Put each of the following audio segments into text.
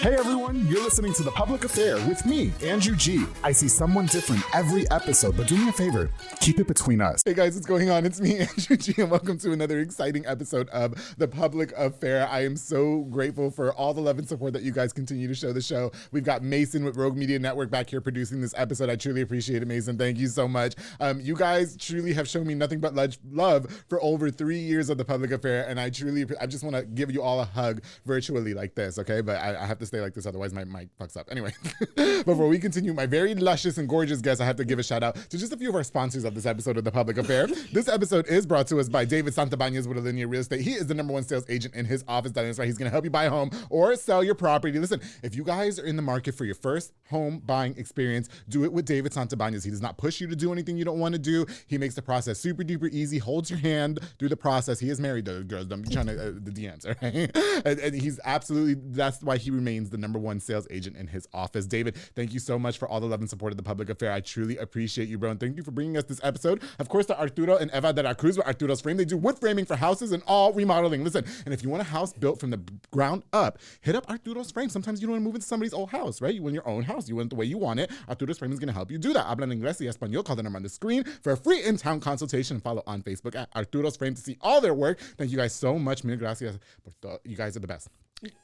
Hey everyone, you're listening to The Public Affair with me, Andrew G. I see someone different every episode, but do me a favor, keep it between us. Hey guys, what's going on? It's me, Andrew G, and welcome to another exciting episode of The Public Affair. I am so grateful for all the love and support that you guys continue to show the show. We've got Mason with Rogue Media Network back here producing this episode. I truly appreciate it, Mason. Thank you so much. You guys truly have shown me nothing but love for over 3 years of The Public Affair, and I just want to give you all a hug virtually like this, okay? But I have to stay like this, otherwise my mic fucks up. Anyway, before we continue, my very luscious and gorgeous guests, I have to give a shout out to just a few of our sponsors of this episode of The Public Affair. This episode is brought to us by David Santabanez with Alinea Real Estate. He is the #1 sales agent in his office. That is right. He's going to help you buy a home or sell your property. Listen, if you guys are in the market for your first home buying experience, do it with David Santabanez. He does not push you to do anything you don't want to do. He makes the process super duper easy, holds your hand through the process. He is married though, girls. Don't be trying to the DMs, all right? And he's absolutely, that's why he remains the #1 sales agent in his office. David, thank you so much for all the love and support of The Public Affair. I truly appreciate you, bro. And thank you for bringing us this episode. Of course, to Arturo and Eva de la Cruz with Arturo's Frame. They do wood framing for houses and all remodeling. Listen, and if you want a house built from the ground up, hit up Arturo's Frame. Sometimes you don't want to move into somebody's old house, right? You want your own house. You want it the way you want it. Arturo's Frame is going to help you do that. Hablan inglés y español. Call the number on the screen for a free in-town consultation. Follow on Facebook at Arturo's Frame to see all their work. Thank you guys so much. Mil gracias. You guys are the best.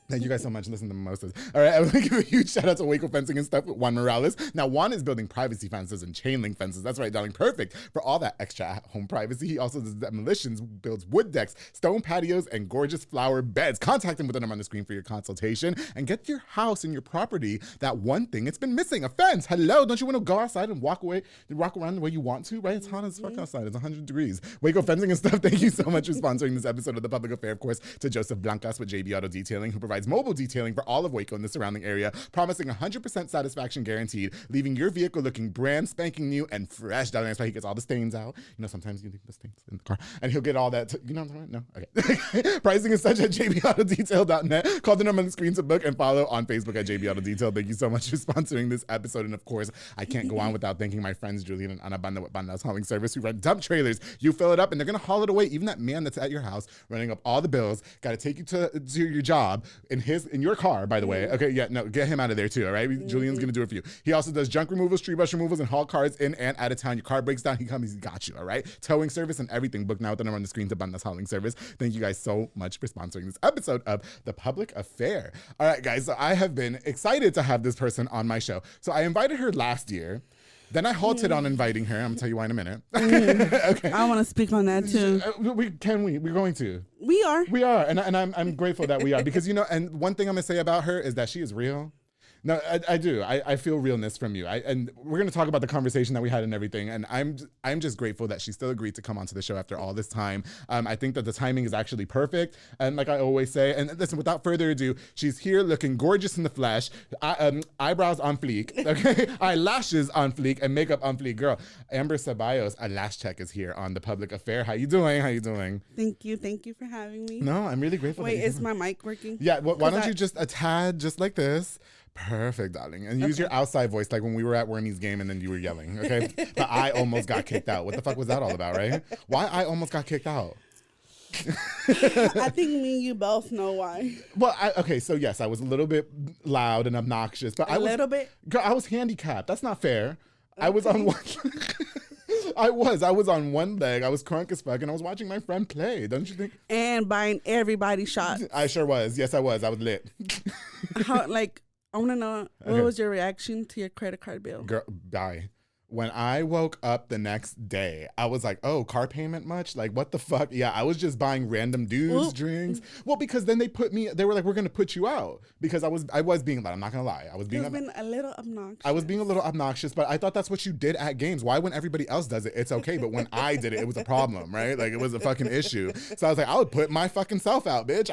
Thank you guys so much. Listen to mimosas. All right, I want to give a huge shout out to Waco Fencing and Stuff with Juan Morales. Now, Juan is building privacy fences and chain link fences. That's right, darling. Perfect for all that extra at-home privacy. He also does demolitions, builds wood decks, stone patios, and gorgeous flower beds. Contact him with the number on the screen for your consultation and get your house and your property that one thing it's been missing, a fence. Hello, don't you want to go outside and walk around the way you want to, right? It's hot as fuck outside. It's 100 degrees. Waco Fencing and Stuff, thank you so much for sponsoring this episode of The Public Affair. Of course, to Joseph Blancas with JB Auto Detailing, who provides mobile detailing for all of Waco and the surrounding area, promising 100% satisfaction guaranteed, leaving your vehicle looking brand spanking new and fresh. That's why he gets all the stains out. You know, sometimes you leave the stains in the car, and he'll get all that. You know what I'm talking about? No? Okay. Pricing is such at jbautodetail.net. Call the number on the screen to book and follow on Facebook at JB Auto Detail. Thank you so much for sponsoring this episode. And of course, I can't go on without thanking my friends Julian and Ana Banda with Banda's Hauling Service, who rent dump trailers. You fill it up, and they're going to haul it away. Even that man that's at your house running up all the bills, got to take you to your job in your car, by the way. Okay, yeah, no, get him out of there too, all right? Julian's gonna do it for you. He also does junk removals, tree brush removals, and haul cars in and out of town. Your car breaks down, he comes, he's got you, all right? Towing service and everything. Book now with the number on the screen to Banda's Hauling Service. Thank you guys so much for sponsoring this episode of The Public Affair. All right, guys, so I have been excited to have this person on my show. So I invited her last year. Then I halted on inviting her. I'm gonna tell you why in a minute. Okay. I want to speak on that too. We're going to. We are. And I'm grateful that we are, because, you know, and one thing I'm gonna say about her is that she is real. No, I do. I feel realness from you. And we're going to talk about the conversation that we had and everything. And I'm just grateful that she still agreed to come onto the show after all this time. I think that the timing is actually perfect. And like I always say, and listen, without further ado, she's here looking gorgeous in the flesh, eyebrows on fleek, okay, eyelashes on fleek, and makeup on fleek. Girl, Amber Ceballos, a lash tech, is here on The Public Affair. How you doing? Thank you for having me. No, I'm really grateful. Wait, is my mic working? Yeah, why don't you just a tad, just like this? Perfect, darling. And use your outside voice, like when we were at Wormy's game and then you were yelling, okay? But I almost got kicked out. What the fuck was that all about, right? Why I almost got kicked out? I think me and you both know why. Well, okay, so yes, I was a little bit loud and obnoxious, but a little bit? Girl, I was handicapped. That's not fair. Okay. I was on one... I was on one leg. I was crunk as fuck, and I was watching my friend play. Don't you think? And buying everybody shots. I sure was. Yes, I was. I was lit. I want to know, what was your reaction to your credit card bill? Girl, die. When I woke up the next day, I was like, oh, car payment much? Like, what the fuck? Yeah, I was just buying random dudes drinks. Well, because then they were like, we're going to put you out. Because I was being loud. I'm not going to lie. I was being a little obnoxious. I was being a little obnoxious, but I thought that's what you did at games. Why, when everybody else does it, it's okay. But when I did it, it was a problem, right? Like, it was a fucking issue. So I was like, I would put my fucking self out, bitch.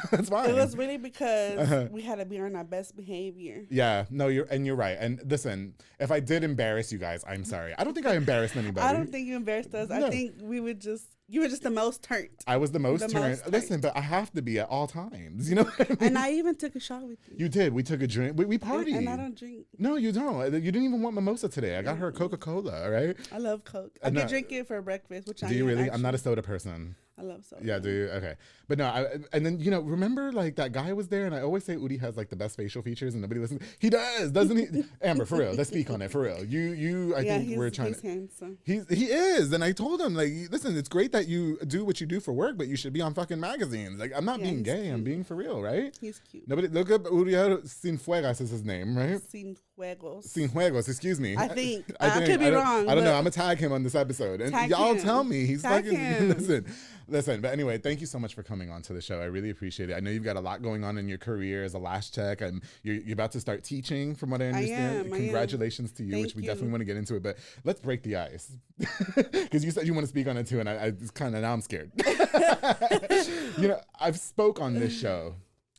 That's fine. It was really because we had to be on our best behavior. Yeah, no, you're right. And listen, if I did embarrass you guys, I'm sorry. I don't think I embarrassed anybody. I don't think you embarrassed us. No. I think you were just the most turned. I was the most turned. Listen, but I have to be at all times. You know what I mean? And I even took a shot with you. You did. We took a drink. We partied. And I don't drink. No, you don't. You didn't even want mimosa today. I got her a Coca-Cola, right? I love Coke. I could drink it for breakfast, which I do. You really? I'm not a soda person. I love soda. Yeah, do you? Okay. But no, and then, remember like that guy was there, and I always say Udi has like the best facial features and nobody listens. He does, doesn't he? Amber, for real. Let's speak on it, for real. I think we're trying he's handsome. He is. And I told him, like, listen, it's great that you do what you do for work, but you should be on fucking magazines. Like, I'm not being gay, I'm being for real, right? He's cute. Nobody, look up Uriel Cienfuegos is his name, right? Cienfuegos, excuse me. I think. I could be wrong. I don't know. I'm going to tag him on this episode. And y'all tell me. He's fucking, listen. But anyway, thank you so much for coming on to the show. I really appreciate it. I know you've got a lot going on in your career as a lash tech, and you're about to start teaching, from what I understand. Congratulations to you, which we definitely want to get into it. But let's break the ice, because you said you want to speak on it too, and I just kind of, now I'm scared. I've spoke on this show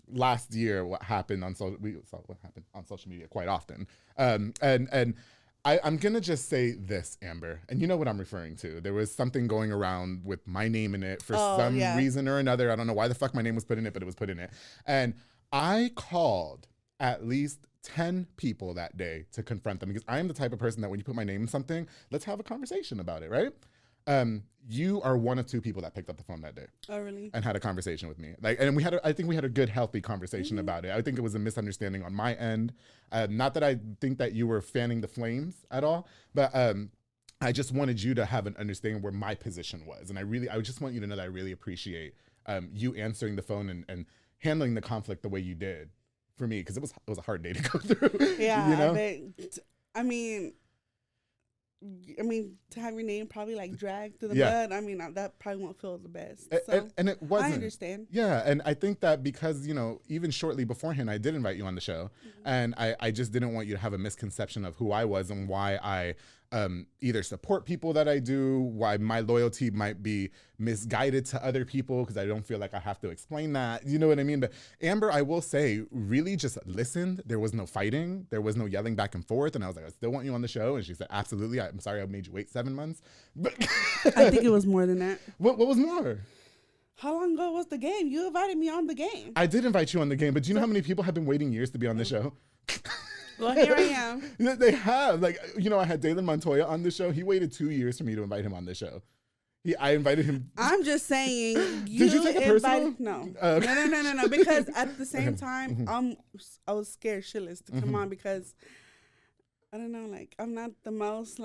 last year. What happened on social media quite often, and I'm going to just say this, Amber, and you know what I'm referring to. There was something going around with my name in it for some reason or another. I don't know why the fuck my name was put in it, but it was put in it. And I called at least 10 people that day to confront them, because I am the type of person that when you put my name in something, let's have a conversation about it, right? You are one of 2 people that picked up the phone that day. Oh, really? And had a conversation with me. And I think we had a good, healthy conversation about it. I think it was a misunderstanding on my end. Not that I think that you were fanning the flames at all, but I just wanted you to have an understanding where my position was. And I just want you to know that I really appreciate you answering the phone and handling the conflict the way you did for me, because it was a hard day to go through. Yeah, but I mean, to have your name probably like dragged through the mud, I mean, that probably won't feel the best. So and it wasn't. I understand. Yeah, and I think that because, even shortly beforehand, I did invite you on the show, and I just didn't want you to have a misconception of who I was and why I either support people that I do, why my loyalty might be misguided to other people, because I don't feel like I have to explain that. You know what I mean? But Amber, I will say, really just listened. There was no fighting. There was no yelling back and forth. And I was like, I still want you on the show. And she said, absolutely. I'm sorry I made you wait 7 months. But I think it was more than that. What was more? How long ago was the game? You invited me on the game. I did invite you on the game, but do you know how many people have been waiting years to be on the show? Well, here I am. They have. I had Dalen Montoya on the show. He waited 2 years for me to invite him on the show. I invited him. I'm just saying. Did you take it personal? No. No. Because at the same time, I was scared shitless to come on, because I don't know, like, I'm not the most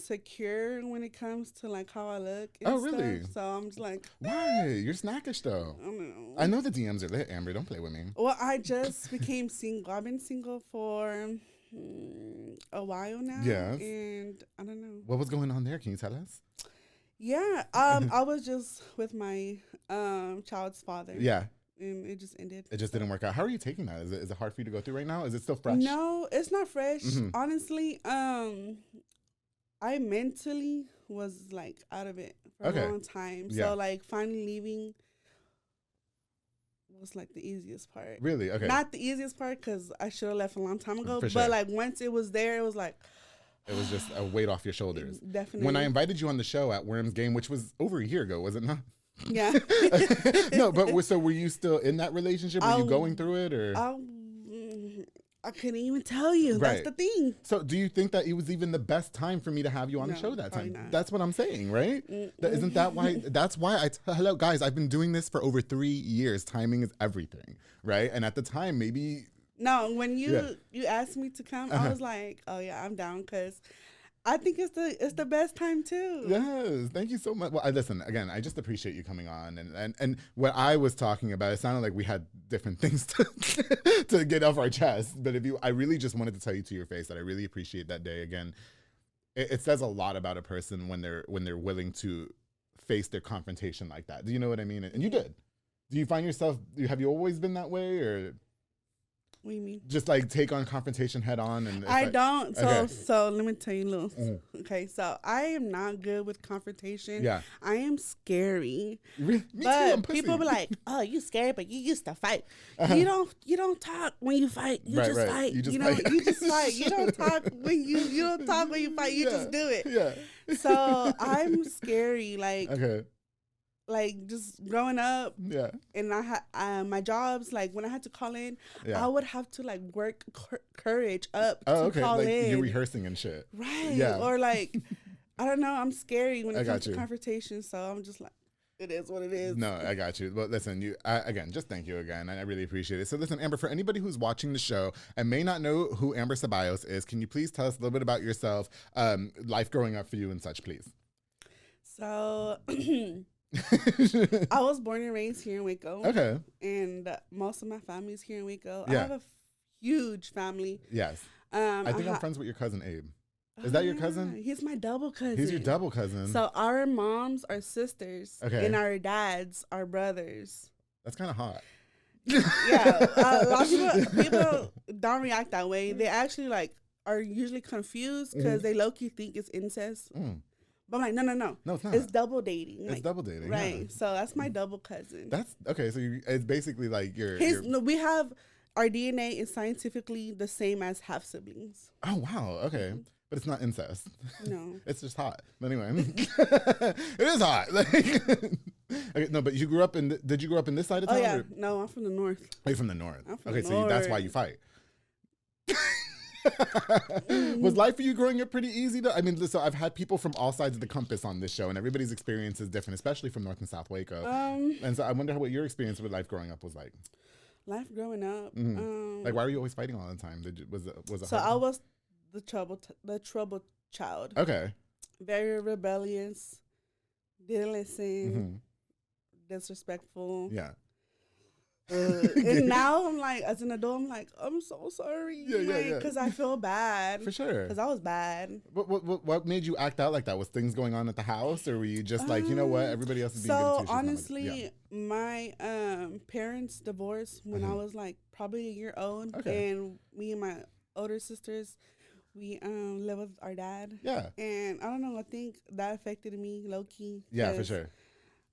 secure when it comes to like how I look and really? stuff. So I'm just like, why? You're snackish though. I don't know. I know the DMs are lit, Amber. Don't play with me. Well, I just became single. I've been single for a while now. Yes. And I don't know. What was going on there? Can you tell us? Yeah. I was just with my child's father. Yeah. And it just ended. It just didn't work out. How are you taking that? Is it hard for you to go through right now? Is it still fresh? No, it's not fresh. Honestly, I mentally was like out of it for a long time. Yeah. So like finally leaving was like the easiest part. Really? Okay. Not the easiest part, because I should have left a long time ago. For sure. But like once it was there, it was like, it was just a weight off your shoulders. Definitely. When I invited you on the show at Worms Game, which was over a year ago, was it not? Yeah. No, but so were you still in that relationship? Were you going through it, or? I couldn't even tell you. Right. That's the thing. So do you think that it was even the best time for me to have you on the show that time? Not. That's what I'm saying, right? Isn't that why? That's why hello, guys, I've been doing this for over 3 years. Timing is everything, right? And at the time, maybe. No, when you asked me to come, I was like, oh yeah, I'm down, because I think it's the best time too. Yes, thank you so much. Well, listen, again, I just appreciate you coming on, and what I was talking about, it sounded like we had different things to get off our chest. But I really just wanted to tell you to your face that I really appreciate that day. Again, it says a lot about a person when they're willing to face their confrontation like that. Do you know what I mean? And you did. Do you find yourself? Have you always been that way, or? What do you mean? Just like take on confrontation head on? And I don't. So let me tell you a little. Okay, so I am not good with confrontation. Yeah. I am scary. Me but too, people be like, "Oh, you scared, but you used to fight. You don't talk when you fight. You just fight. You just fight. You just fight. You don't talk when you don't talk when you fight. You just do it." Yeah. So I'm scary. Like. Okay. Like just growing up, and I had my jobs. Like when I had to call in, I would have to like work courage up to call like in. You're rehearsing and shit, right? Yeah, or like I don't know. I'm scary when it comes to confrontation, so I'm just like. it is what it is. No, I got you. Well, listen, again, just thank you again. I really appreciate it. So listen, Amber, for anybody who's watching the show and may not know who Amber Ceballos is, can you please tell us a little bit about yourself, life growing up for you and such, please? So I was born and raised here in Waco. Okay. And most of my family's here in Waco. Yeah. I have a huge family. Yes. I think I'm friends with your cousin, Abe. Is that your cousin? He's my double cousin. He's your double cousin. So our moms are sisters. Okay. And our dads are brothers. That's kind of hot. Yeah. A lot of people don't react that way. They actually like are usually confused because they low-key think it's incest. But I'm like, no. No, it's not. It's double dating. It's double dating. Right. Yeah. So that's my double cousin. That's okay. So it's basically like No, we have our DNA is scientifically the same as half siblings. Oh, wow. Okay. But it's not incest. No. It's just hot. But anyway, it is hot. Like, okay, no, but you grew up did you grow up in this side of town? Oh, yeah. No, I'm from the north. Oh, you're from the north. I'm from okay, the so north. that's why you fight. Was life for you growing up pretty easy though? I mean, so I've had people from all sides of the compass on this show, and everybody's experience is different, especially from North and South Waco. And so I wonder what your experience with life growing up was like. Life growing up. Like, why were you always fighting all the time? Was it so hard? I was the trouble child. Okay. Very rebellious. Didn't listen. Disrespectful. Yeah. And now I'm like, as an adult, I'm like, I'm so sorry. Yeah. Because I feel bad. For sure. Because I was bad. What made you act out like that? Was things going on at the house, or were you just like, you know what, everybody else is being good too? So honestly, my parents divorced when I was like probably a year old. Okay. And me and my older sisters, we live with our dad. Yeah. And I don't know, I think that affected me low key. Yeah, for sure.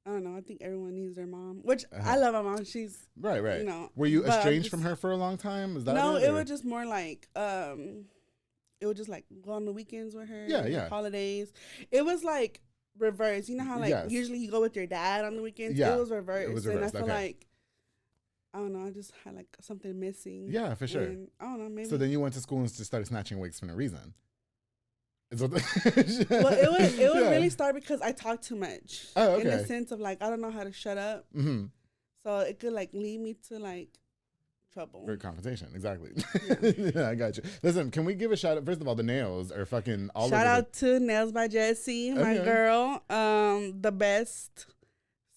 I don't know. I think everyone needs their mom, which I love my mom. She's right. You know, were you estranged from her for a long time? Is that no? it was just more like it would just like go on the weekends with her. Yeah. Holidays. It was like reverse. You know how like usually you go with your dad on the weekends. Yeah. It was reverse. And I feel okay. like I don't know. I just had like something missing. Yeah, for sure. And, I don't know. Maybe. So then you went to school and just started snatching wigs for no reason. Well, it would really start because I talk too much. Oh, okay. In the sense of like I don't know how to shut up. So it could like lead me to like trouble. For confrontation, exactly. Yeah. Yeah, I got you. Listen, can we give a shout out? First of all, the nails are fucking all shout over. Shout out to Nails by Jessie, my girl. The best.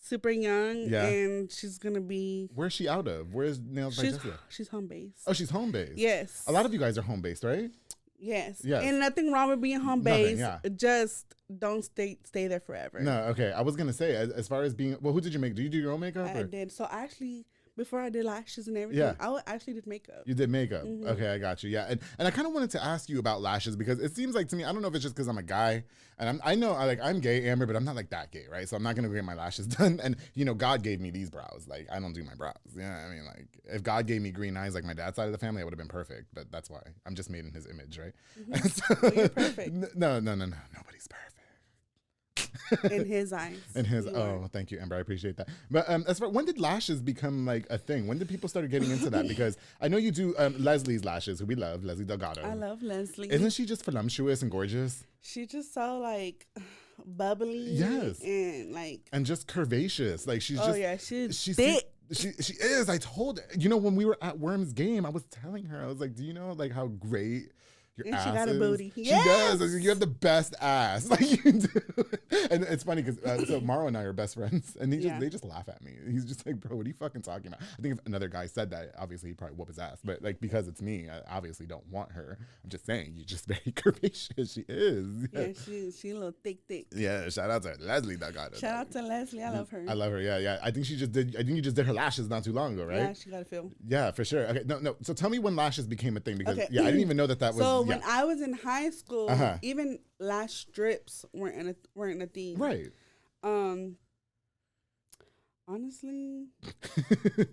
Super young, and she's gonna be. Where's she out of? Where's Nails by Jessie? She's home based. Oh, she's home based. Yes. A lot of you guys are home based, right? Yes. And nothing wrong with being home based. Just don't stay there forever. No, okay. I was gonna say, as far as being, well, who did you make? Do you do your own makeup? I did. So actually, before I did lashes and everything, I actually did makeup. You did makeup. Okay, I got you. Yeah, and I kind of wanted to ask you about lashes because it seems like to me, I don't know if it's just because I'm a guy, and I know I'm gay, Amber, but I'm not like that gay, right? So I'm not gonna go get my lashes done. And you know, God gave me these brows. Like I don't do my brows. Yeah, I mean, like if God gave me green eyes like my dad's side of the family, I would have been perfect. But that's why I'm just made in His image, right? So, well, you're perfect. No, nobody's perfect. In His eyes. In His thank you, Amber. I appreciate that. But as far when did lashes become like a thing? When did people start getting into that? Because I know you do Leslie's lashes, who we love, Leslie Delgado. I love Leslie. Isn't she just voluptuous and gorgeous? She's just so like bubbly. Yes. And just curvaceous. Like she's she's thick. She is. I told her. You know, when we were at Worm's game, I was telling her, I was like, do you know like how great your ass she got is? a booty. She does. Like, you have the best ass. Like you do. And it's funny because so Maro and I are best friends, and they just laugh at me. He's just like, bro, what are you fucking talking about? I think if another guy said that, obviously he'd probably whoop his ass. But like because it's me, I obviously don't want her. I'm just saying, you're just very curvaceous. She is. Yeah, she a little thick. Yeah, shout out to Leslie Delgado. Shout out to Leslie. I love her. I love her. Yeah. I think you just did her lashes not too long ago, right? Yeah, she got a feel. Yeah, for sure. Okay, no. So tell me when lashes became a thing because I didn't even know that was. So when I was in high school, even lash strips weren't a thing. Right. Honestly,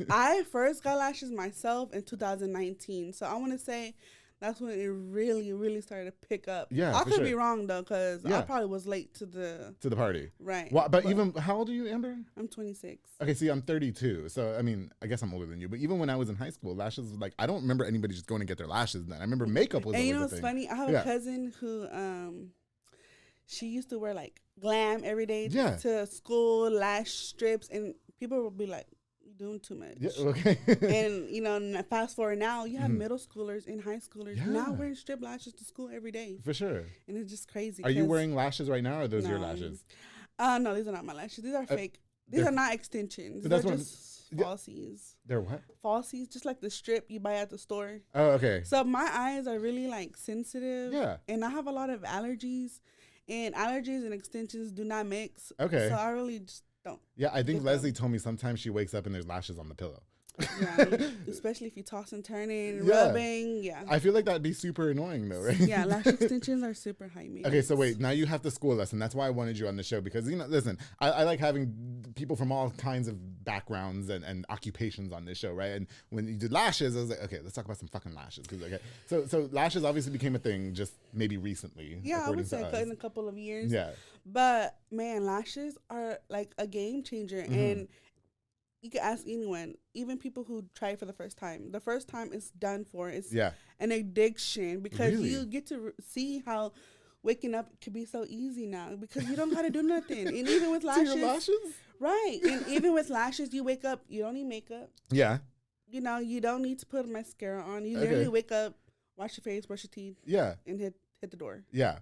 I first got lashes myself in 2019. So I want to say that's when it really, really started to pick up. Yeah, I could be wrong though, because I probably was late to the party. Right. Well, but even how old are you, Amber? I'm 26. Okay, see, I'm 32. So I mean, I guess I'm older than you. But even when I was in high school, lashes was like I don't remember anybody just going to get their lashes done. I remember makeup was. And always you know a what's thing. funny? I have a cousin who she used to wear like glam every day Yeah. to school, lash strips, and people would be like, "You're doing too much." Yeah, okay. And you know, fast forward now, you have middle schoolers and high schoolers now wearing strip lashes to school every day. For sure. And it's just crazy. Are you wearing lashes right now, or are those your lashes? No, these are not my lashes. These are fake. These are not extensions. They're just falsies. They're what? Falsies, just like the strip you buy at the store. Oh, okay. So my eyes are really like sensitive. Yeah. And I have a lot of allergies. And allergies and extensions do not mix. Okay. So I really just don't. Yeah, I think Leslie told me sometimes she wakes up and there's lashes on the pillow. Yeah, especially if you toss and turning, rubbing. Yeah. I feel like that'd be super annoying though, right? Yeah, lash extensions are super high maintenance. Okay, so wait, now you have the school lesson. That's why I wanted you on the show because, you know, listen, I like having people from all kinds of backgrounds and occupations on this show, right? And when you did lashes, I was like, okay, let's talk about some fucking lashes. Okay, so lashes obviously became a thing just maybe recently. Yeah, I would say in a couple of years. Yeah. But man, lashes are like a game changer. And you can ask anyone, even people who try it for the first time. The first time it's done for. It's an addiction because you get to see how waking up could be so easy now because you don't got to do nothing. And even with lashes, your lashes? Right. And even with lashes, you wake up, you don't need makeup. Yeah. You know, you don't need to put mascara on. You literally wake up, wash your face, brush your teeth. Yeah. And hit the door. Yeah.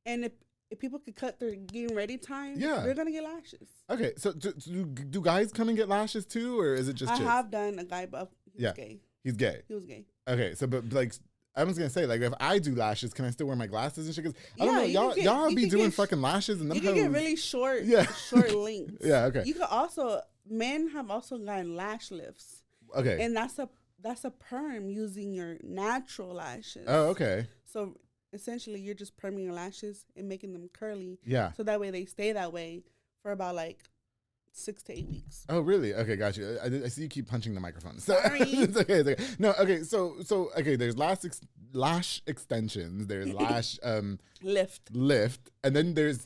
And if people could cut their getting ready time, they're going to get lashes. Okay, so do guys come and get lashes too, or is it just chicks? I have done a guy, but he's gay. He's gay. He was gay. Okay, so but like I was gonna say, like if I do lashes, can I still wear my glasses and shit? 'Cause I don't know, y'all be doing fucking lashes and them. You can get really short, short lengths. Yeah, okay. You could also men have also gotten lash lifts. Okay, and that's a perm using your natural lashes. Oh, okay. So essentially, you're just perming your lashes and making them curly. Yeah. So that way they stay that way for about like 6 to 8 weeks. Oh, really? Okay, got you. I see you keep punching the microphone. So, Sorry. It's okay. No, okay. So okay. There's lash extensions. There's lash lift, and then there's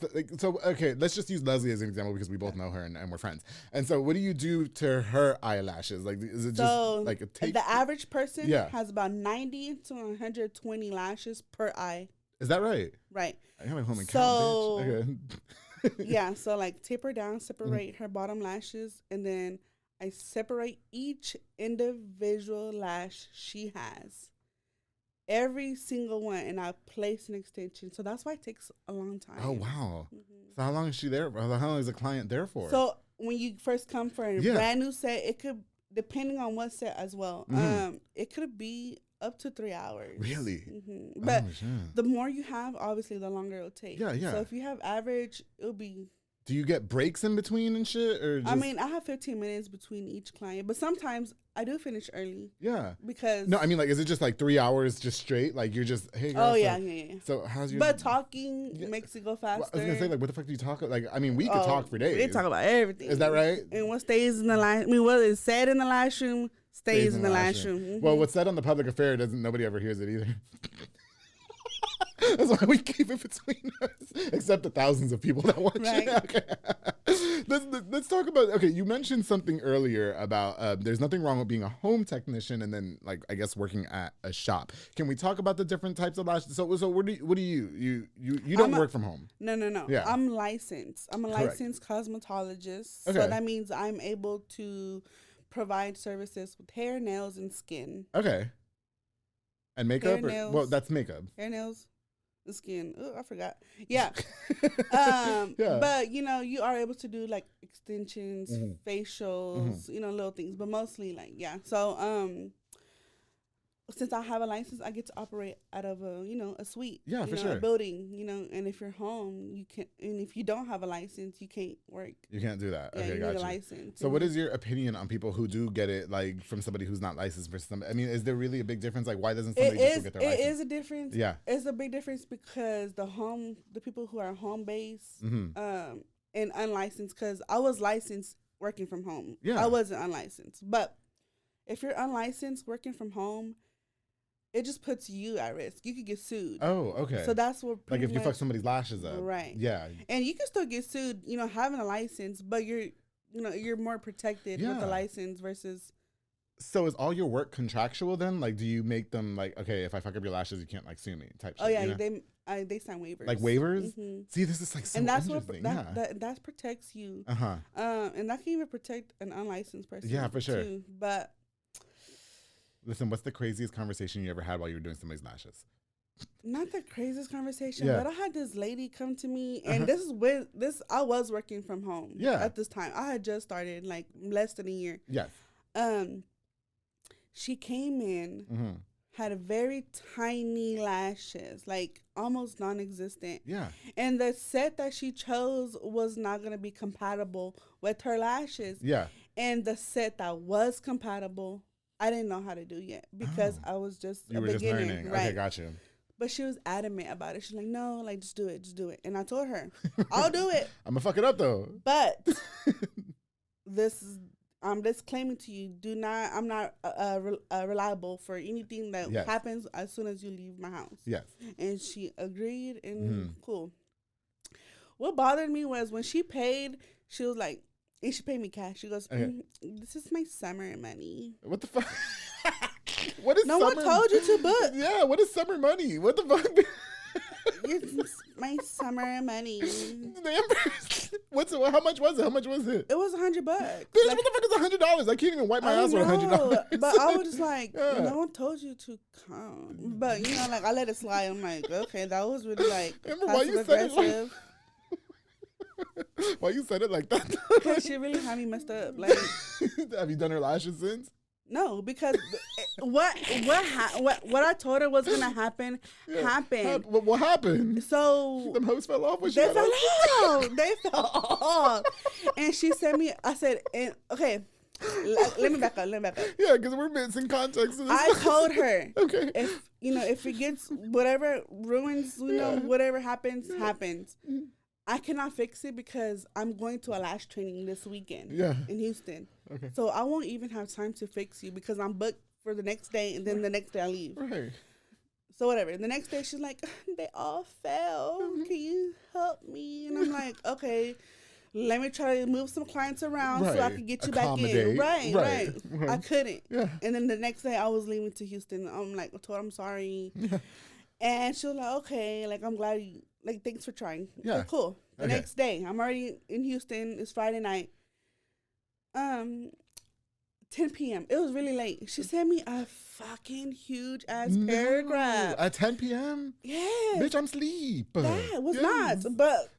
okay. Let's just use Leslie as an example because we both know her and we're friends. And so, what do you do to her eyelashes? Like, is it just like a take? The average person has about 90 to 120 lashes per eye. Is that right? Right. I gotta home and count, bitch. Okay. Yeah, so like tape her down, separate her bottom lashes, and then I separate each individual lash she has. Every single one, and I place an extension. So that's why it takes a long time. Oh, wow. So how long is she there? How long is the client there for? So when you first come for a brand new set, it could, depending on what set as well, it could be up to 3 hours. Really? But the more you have, obviously, the longer it'll take. Yeah. So if you have average, it'll be... Do you get breaks in between and shit? Or just... I mean, I have 15 minutes between each client, but sometimes I do finish early. Yeah. Because... No, I mean, like, is it just like 3 hours just straight? Like, you're just, hey, girl. Oh, yeah. So how's your... But talking makes it go faster. Well, I was going to say, like, what the fuck do you talk about? Like, I mean, we could talk for days. We talk about everything. Is that right? And what stays in the lash... I mean, what is said in the lash room stays in the lash room. Well, what's said on the public affair nobody ever hears it either. That's why we keep it between us, except the thousands of people that watch it. Okay. Let's talk about, okay, you mentioned something earlier about there's nothing wrong with being a home technician and then, like, I guess working at a shop. Can we talk about the different types of lashes? So what do you don't work from home? No. Yeah. I'm licensed. I'm a licensed cosmetologist. Okay. So that means I'm able to provide services with hair, nails, and skin. Okay. And makeup? Hair, nails, well, that's makeup. Hair, nails, and skin. Oh, I forgot. Yeah. Yeah. But, you know, you are able to do, like, extensions, facials, you know, little things. But mostly, like, yeah. So, since I have a license, I get to operate out of a suite. Yeah, for sure. A building, and if you're home, you can't, and if you don't have a license, you can't work. You can't do that. Yeah, okay, you gotcha. need a license. So what is your opinion on people who do get it, like, from somebody who's not licensed versus somebody? I mean, is there really a big difference? Like, why doesn't somebody just get their license? It is a difference. Yeah. It's a big difference because the people who are home-based and unlicensed, because I was licensed working from home. Yeah. I wasn't unlicensed. But if you're unlicensed working from home, it just puts you at risk. You could get sued. Oh, okay. So that's what... Like if you fuck somebody's lashes up. Right. Yeah. And you can still get sued, having a license, but you're more protected with the license versus So is all your work contractual then? Like, do you make them like, okay, if I fuck up your lashes, you can't like sue me type shit? Oh yeah, you know? they sign waivers. Like waivers? Mm-hmm. See, this is like so and that's interesting. that protects you. And that can even protect an unlicensed person. Yeah, for sure. Too. But listen, what's the craziest conversation you ever had while you were doing somebody's lashes? Not the craziest conversation, but I had this lady come to me, and I was working from home. At this time, I had just started like less than a year. Yes. She came in, had a very tiny lashes, like almost non-existent. Yeah. And the set that she chose was not gonna be compatible with her lashes. Yeah. And the set that was compatible, I didn't know how to do yet because I was just a beginner. Just learning. Right? Okay, gotcha. But she was adamant about it. She's like, no, like, just do it. And I told her, I'll do it. I'm going to fuck it up, though. But I'm disclaiming to you, I'm not reliable for anything that happens as soon as you leave my house. Yes. And she agreed, and cool. What bothered me was when she paid, she was like, and she paid me cash. She goes, this is my summer money. What the fuck? What is no one told you to book. Yeah, what is summer money? What the fuck? It's my summer money. How much was it? How much was it? It was $100. Bitch, like, what the fuck is $100? I can't even wipe my ass with $100. But I was just like, no one told you to come. But you know, like I let it slide. I'm like, okay, that was really like passive aggressive. Why you said it like that? Because she really had me messed up. Like, have you done her lashes since? No, because what I told her was gonna happen happened. What happened? So them hoes fell off. They fell off, and she sent me. I said, okay. Let me back up. Yeah, because we're missing context. I told her, okay, if it gets whatever ruins, whatever happens. I cannot fix it because I'm going to a lash training this weekend in Houston. Okay. So I won't even have time to fix you because I'm booked for the next day, and then the next day I leave. Right. So whatever. The next day she's like, they all fell. Can you help me? And I'm like, okay, let me try to move some clients around so I can get you back in. Right. I couldn't. Yeah. And then the next day I was leaving to Houston. I'm like, I told her I'm sorry. Yeah. And she was like, okay, like I'm glad you. Like, thanks for trying. Yeah. Like, cool. The next day, I'm already in Houston. It's Friday night. 10 p.m. It was really late. She sent me a fucking huge ass paragraph. At 10 p.m.? Yeah. Bitch, I'm asleep. That was not. But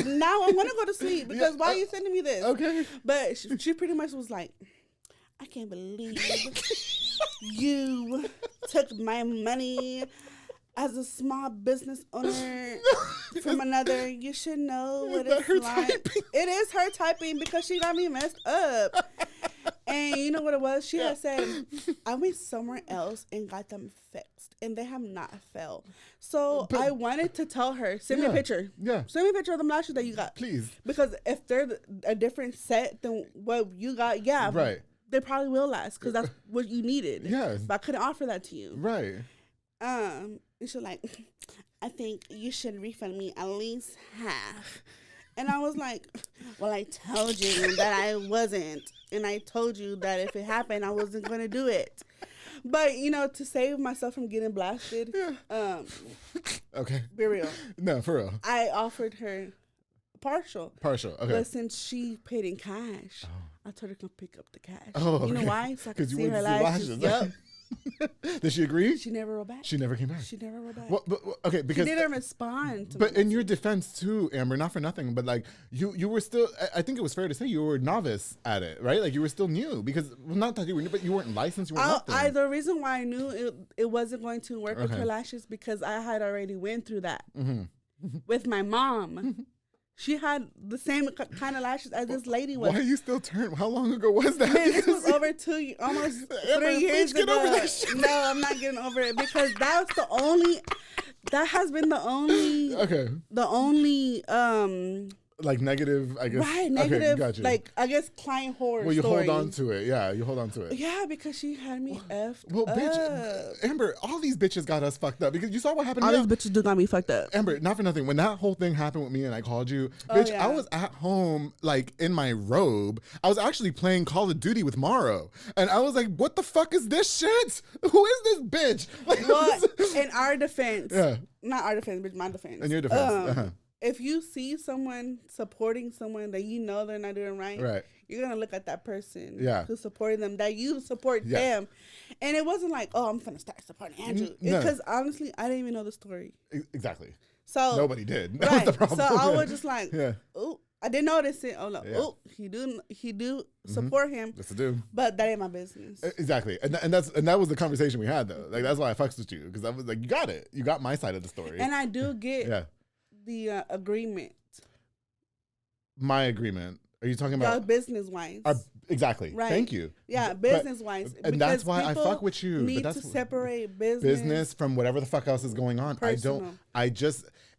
now I'm going to go to sleep because why are you sending me this? Okay. But she pretty much was like, I can't believe you took my money. As a small business owner from another, you should know what it's like. Typing? It is her typing because she got me messed up. And you know what it was? She had said, I went somewhere else and got them fixed. And they have not fell. So I wanted to tell her, send me a picture. Yeah. Send me a picture of the lashes that you got. Please. Because if they're a different set than what you got, right. They probably will last because that's what you needed. Yes. But I couldn't offer that to you. Right. And she's like, I think you should refund me at least half. And I was like, well, I told you that I wasn't. And I told you that if it happened, I wasn't going to do it. But, to save myself from getting blasted, okay. Be real. No, for real. I offered her partial. Okay. But since she paid in cash, I told her to come pick up the cash. Oh, okay. You know why? So I could see her lashes. Yep. Did she agree? She never wrote back. She never came back. She never wrote back. Well, okay, because she didn't respond. But in your defense too, Amber, not for nothing, but like you were still. I think it was fair to say you were a novice at it, right? Like you were still new because not that you were new, but you weren't licensed. You weren't nothing. The reason why I knew it wasn't going to work with her lashes because I had already went through that with my mom. She had the same kind of lashes as this lady was. Why are you still turned? How long ago was that? Man, this was over almost 3 years ago. Get over that shit. No, I'm not getting over it because that has been the only Like negative, I guess. Right, negative. Okay, gotcha. Like, I guess client horror. Well, you story. hold on to it. Yeah, you hold on to it. Yeah, because she had me effed Well, up. bitch, Amber, all these bitches got us fucked up because you saw what happened. All these bitches do got me fucked up. Amber, not for nothing. When that whole thing happened with me and I called you, bitch, I was at home, like in my robe. I was actually playing Call of Duty with Morrow. And I was like, what the fuck is this shit? Who is this bitch? Like, well, in our defense, not our defense, but my defense. In your defense. If you see someone supporting someone that you know they're not doing right, you're going to look at that person who's supporting them, that you support them. And it wasn't like, oh, I'm going to start supporting Andrew. Because honestly, I didn't even know the story. Exactly. So nobody did. That was the problem. So I was just like, oh, I didn't notice it. Oh, no. Oh, he do support him. Yes, I do. But that ain't my business. Exactly. And that was the conversation we had, though. Like, that's why I fucks with you. Because I was like, you got it. You got my side of the story. And I do get the agreement. My agreement. Are you talking about business wise? Exactly. Right. Thank you. Yeah, business wise. And that's why I fuck with you. Need but that's to separate business from whatever the fuck else is going on. Personal.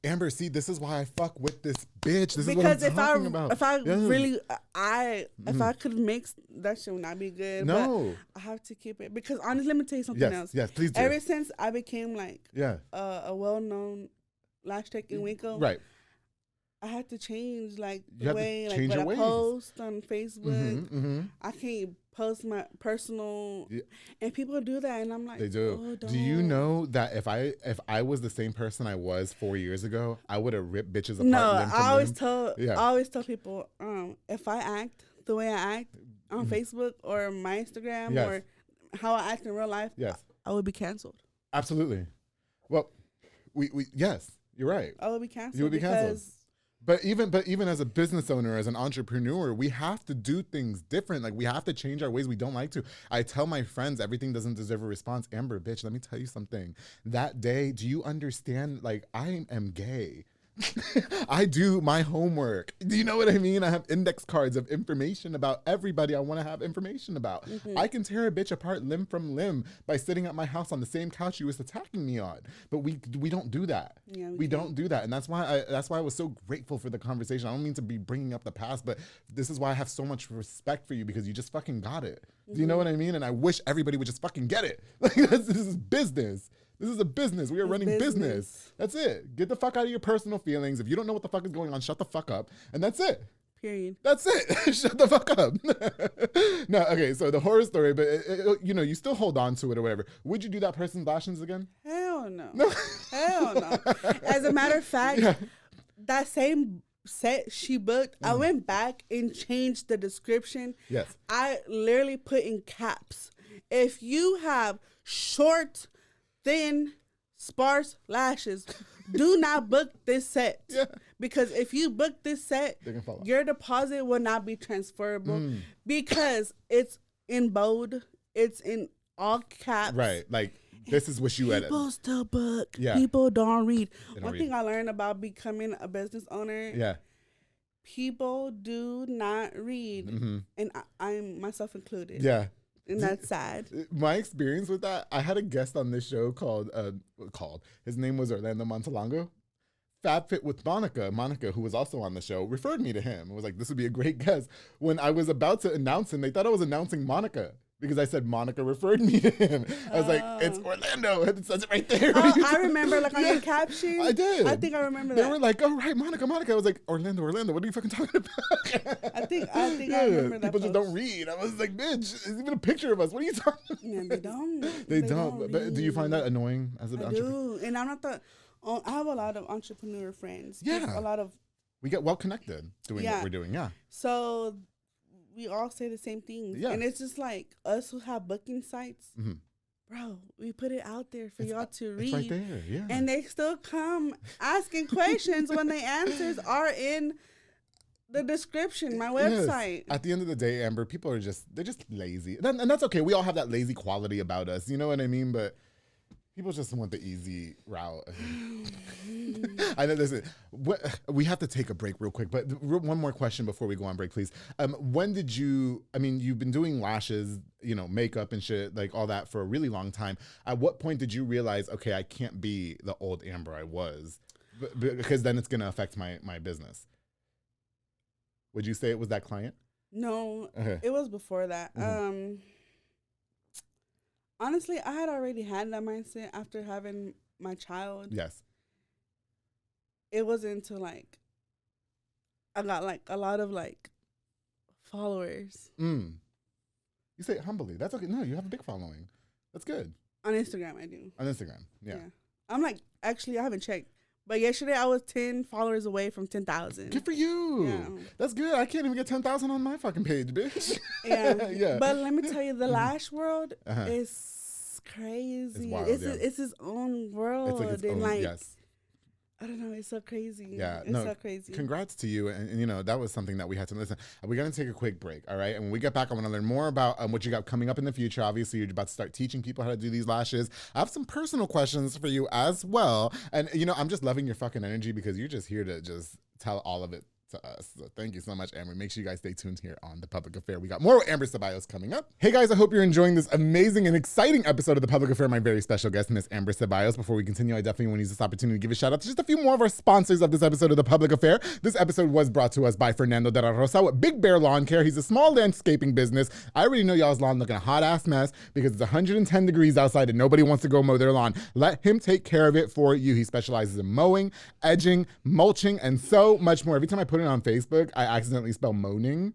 Amber, see, this is why I fuck with this bitch. This because is what I'm talking about. If I really, if I could mix, that shit would not be good. No. But I have to keep it. Because honestly, let me tell you something else. Yes, please do. Ever since I became like a well-known lash tech in Waco, right, I had to change like the way like what I post on Facebook. I can't post my personal, and people do that, and I'm like, they do. Oh, do you know that if I was the same person I was 4 years ago, I would have ripped bitches apart? No, I always tell people, if I act the way I act on Facebook or my Instagram or how I act in real life, I would be canceled. Absolutely. Well, we yes, you're right. I would be canceled. You would be canceled. But even as a business owner, as an entrepreneur, we have to do things different. Like, we have to change our ways we don't like to. I tell my friends everything doesn't deserve a response. Amber, bitch, let me tell you something. That day, do you understand? Like, I am gay. I do my homework. Do you know what I mean? I have index cards of information about everybody I want to have information about. I can tear a bitch apart limb from limb by sitting at my house on the same couch she was attacking me on. But we don't do that. Yeah, we don't do that. And that's why I was so grateful for the conversation. I don't mean to be bringing up the past, but this is why I have so much respect for you, because you just fucking got it. Do you know what I mean? And I wish everybody would just fucking get it. Like, this is business. This is a business. We are running business. That's it. Get the fuck out of your personal feelings. If you don't know what the fuck is going on, shut the fuck up. And that's it. Period. That's it. Shut the fuck up. No, okay, so the horror story, but you still hold on to it or whatever. Would you do that person's lashes again? Hell no. No. Hell no. As a matter of fact, that same set she booked, I went back and changed the description. Yes. I literally put in caps, if you have short, thin, sparse lashes, do not book this set. Yeah. Because if you book this set, your deposit will not be transferable because it's in bold, it's in all caps. Right. Like, this is what you edit. People still book. Yeah. People don't read. One thing I learned about becoming a business owner, people do not read. And I'm myself included. Yeah. And that's sad. My experience with that, I had a guest on this show called his name was Orlando Montalongo. FabFit with Monica, who was also on the show, referred me to him and was like, this would be a great guest. When I was about to announce him, they thought I was announcing Monica, because I said Monica referred me to him. I was like, it's Orlando. It says it right there. Oh, I remember, like, on your caption. I did. I think I remember that. They were like, oh, right, Monica. I was like, Orlando, what are you fucking talking about? I think I remember that. People just don't read. I was like, bitch, there's even a picture of us. What are you talking about? Yeah, they don't. They don't. But do you find that annoying as an entrepreneur? I do. And I'm not I have a lot of entrepreneur friends. Yeah. A lot of. We get well connected doing what we're doing. Yeah. So we all say the same things. Yeah. And it's just like us who have booking sites. Bro, we put it out there for y'all to read. It's right there, yeah. And they still come asking questions when the answers are in the description, my website. Yes. At the end of the day, Amber, people are they're just lazy. And that's okay. We all have that lazy quality about us. You know what I mean? But people just want the easy route. I know. Listen, we have to take a break real quick, but one more question before we go on break, please. When did you? I mean, you've been doing lashes, makeup and shit, like all that for a really long time. At what point did you realize, okay, I can't be the old Amber I was, because then it's gonna affect my business? Would you say it was that client? No, it was before that. Honestly, I had already had that mindset after having my child. Yes. It wasn't until like I got like a lot of like followers. You say it humbly. That's okay. No, you have a big following. That's good. On Instagram, I do. On Instagram, yeah. I'm like, actually, I haven't checked. But yesterday, I was 10 followers away from 10,000. Good for you. Yeah. That's good. I can't even get 10,000 on my fucking page, bitch. Yeah. Yeah. But let me tell you, the lash world is crazy. It's wild, it's its own world. It's like its own, like, yes. I don't know. It's so crazy. Yeah, it's so crazy. Congrats to you, and you know that was something that we had to listen. We're gonna take a quick break, all right? And when we get back, I want to learn more about what you got coming up in the future. Obviously, you're about to start teaching people how to do these lashes. I have some personal questions for you as well, and you know I'm just loving your fucking energy because you're just here to just tell all of it to us. So thank you so much, Amber. Make sure you guys stay tuned here on The Public Affair. We got more with Amber Ceballos coming up. Hey guys, I hope you're enjoying this amazing and exciting episode of The Public Affair. My very special guest, Miss Amber Ceballos. Before we continue, I definitely want to use this opportunity to give a shout out to just a few more of our sponsors of this episode of The Public Affair. This episode was brought to us by Fernando de la Rosa with Big Bear Lawn Care. He's a small landscaping business. I already know y'all's lawn looking a hot ass mess because it's 110 degrees outside and nobody wants to go mow their lawn. Let him take care of it for you. He specializes in mowing, edging, mulching, and so much more. Every time I put it on Facebook, I accidentally spell moaning.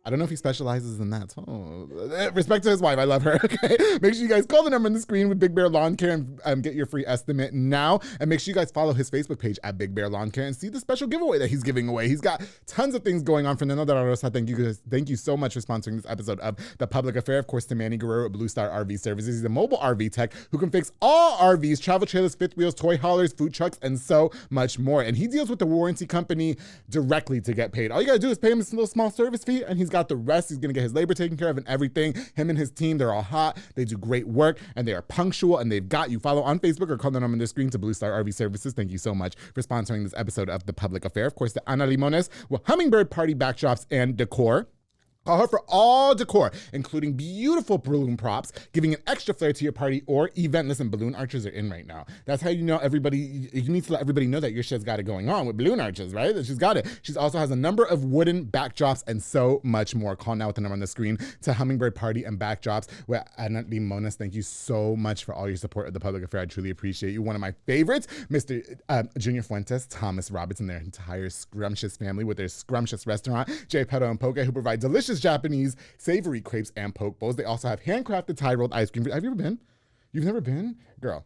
I don't know if he specializes in that. Oh, respect to his wife. I love her. Okay. Make sure you guys call the number on the screen with Big Bear Lawn Care and get your free estimate now. And make sure you guys follow his Facebook page at Big Bear Lawn Care and see the special giveaway that he's giving away. He's got tons of things going on. Fernando de la Rosa, thank you guys. Thank you so much for sponsoring this episode of The Public Affair. Of course, to Manny Guerrero at Blue Star RV Services. He's a mobile RV tech who can fix all RVs, travel trailers, fifth wheels, toy haulers, food trucks, and so much more. And he deals with the warranty company directly to get paid. All you gotta do is pay him a little small service fee, and he's got the rest. He's gonna get his labor taken care of and everything. Him and his team, they're all hot. They do great work and they are punctual and they've got you. Follow on Facebook or call the number on the screen to Blue Star RV Services. Thank you so much for sponsoring this episode of The Public Affair. Of course, to Ana Limones with Hummingbird Party Backdrops and Decor. Call her for all decor, including beautiful balloon props, giving an extra flair to your party or event. Listen, balloon arches are in right now. That's how you know everybody, you need to let everybody know that your shit's got it going on with balloon arches, right? That she's got it. She also has a number of wooden backdrops and so much more. Call now with the number on the screen to Hummingbird Party and Backdrops with Ana Limones. Thank you so much for all your support of The Public Affair. I truly appreciate you. One of my favorites, Mr. Junior Fuentes, Thomas Roberts, and their entire scrumptious family with their scrumptious restaurant, J. Pedo and Poke, who provide delicious Japanese savory crepes and poke bowls. They also have handcrafted Thai rolled ice cream. Have you ever been? You've never been? Girl,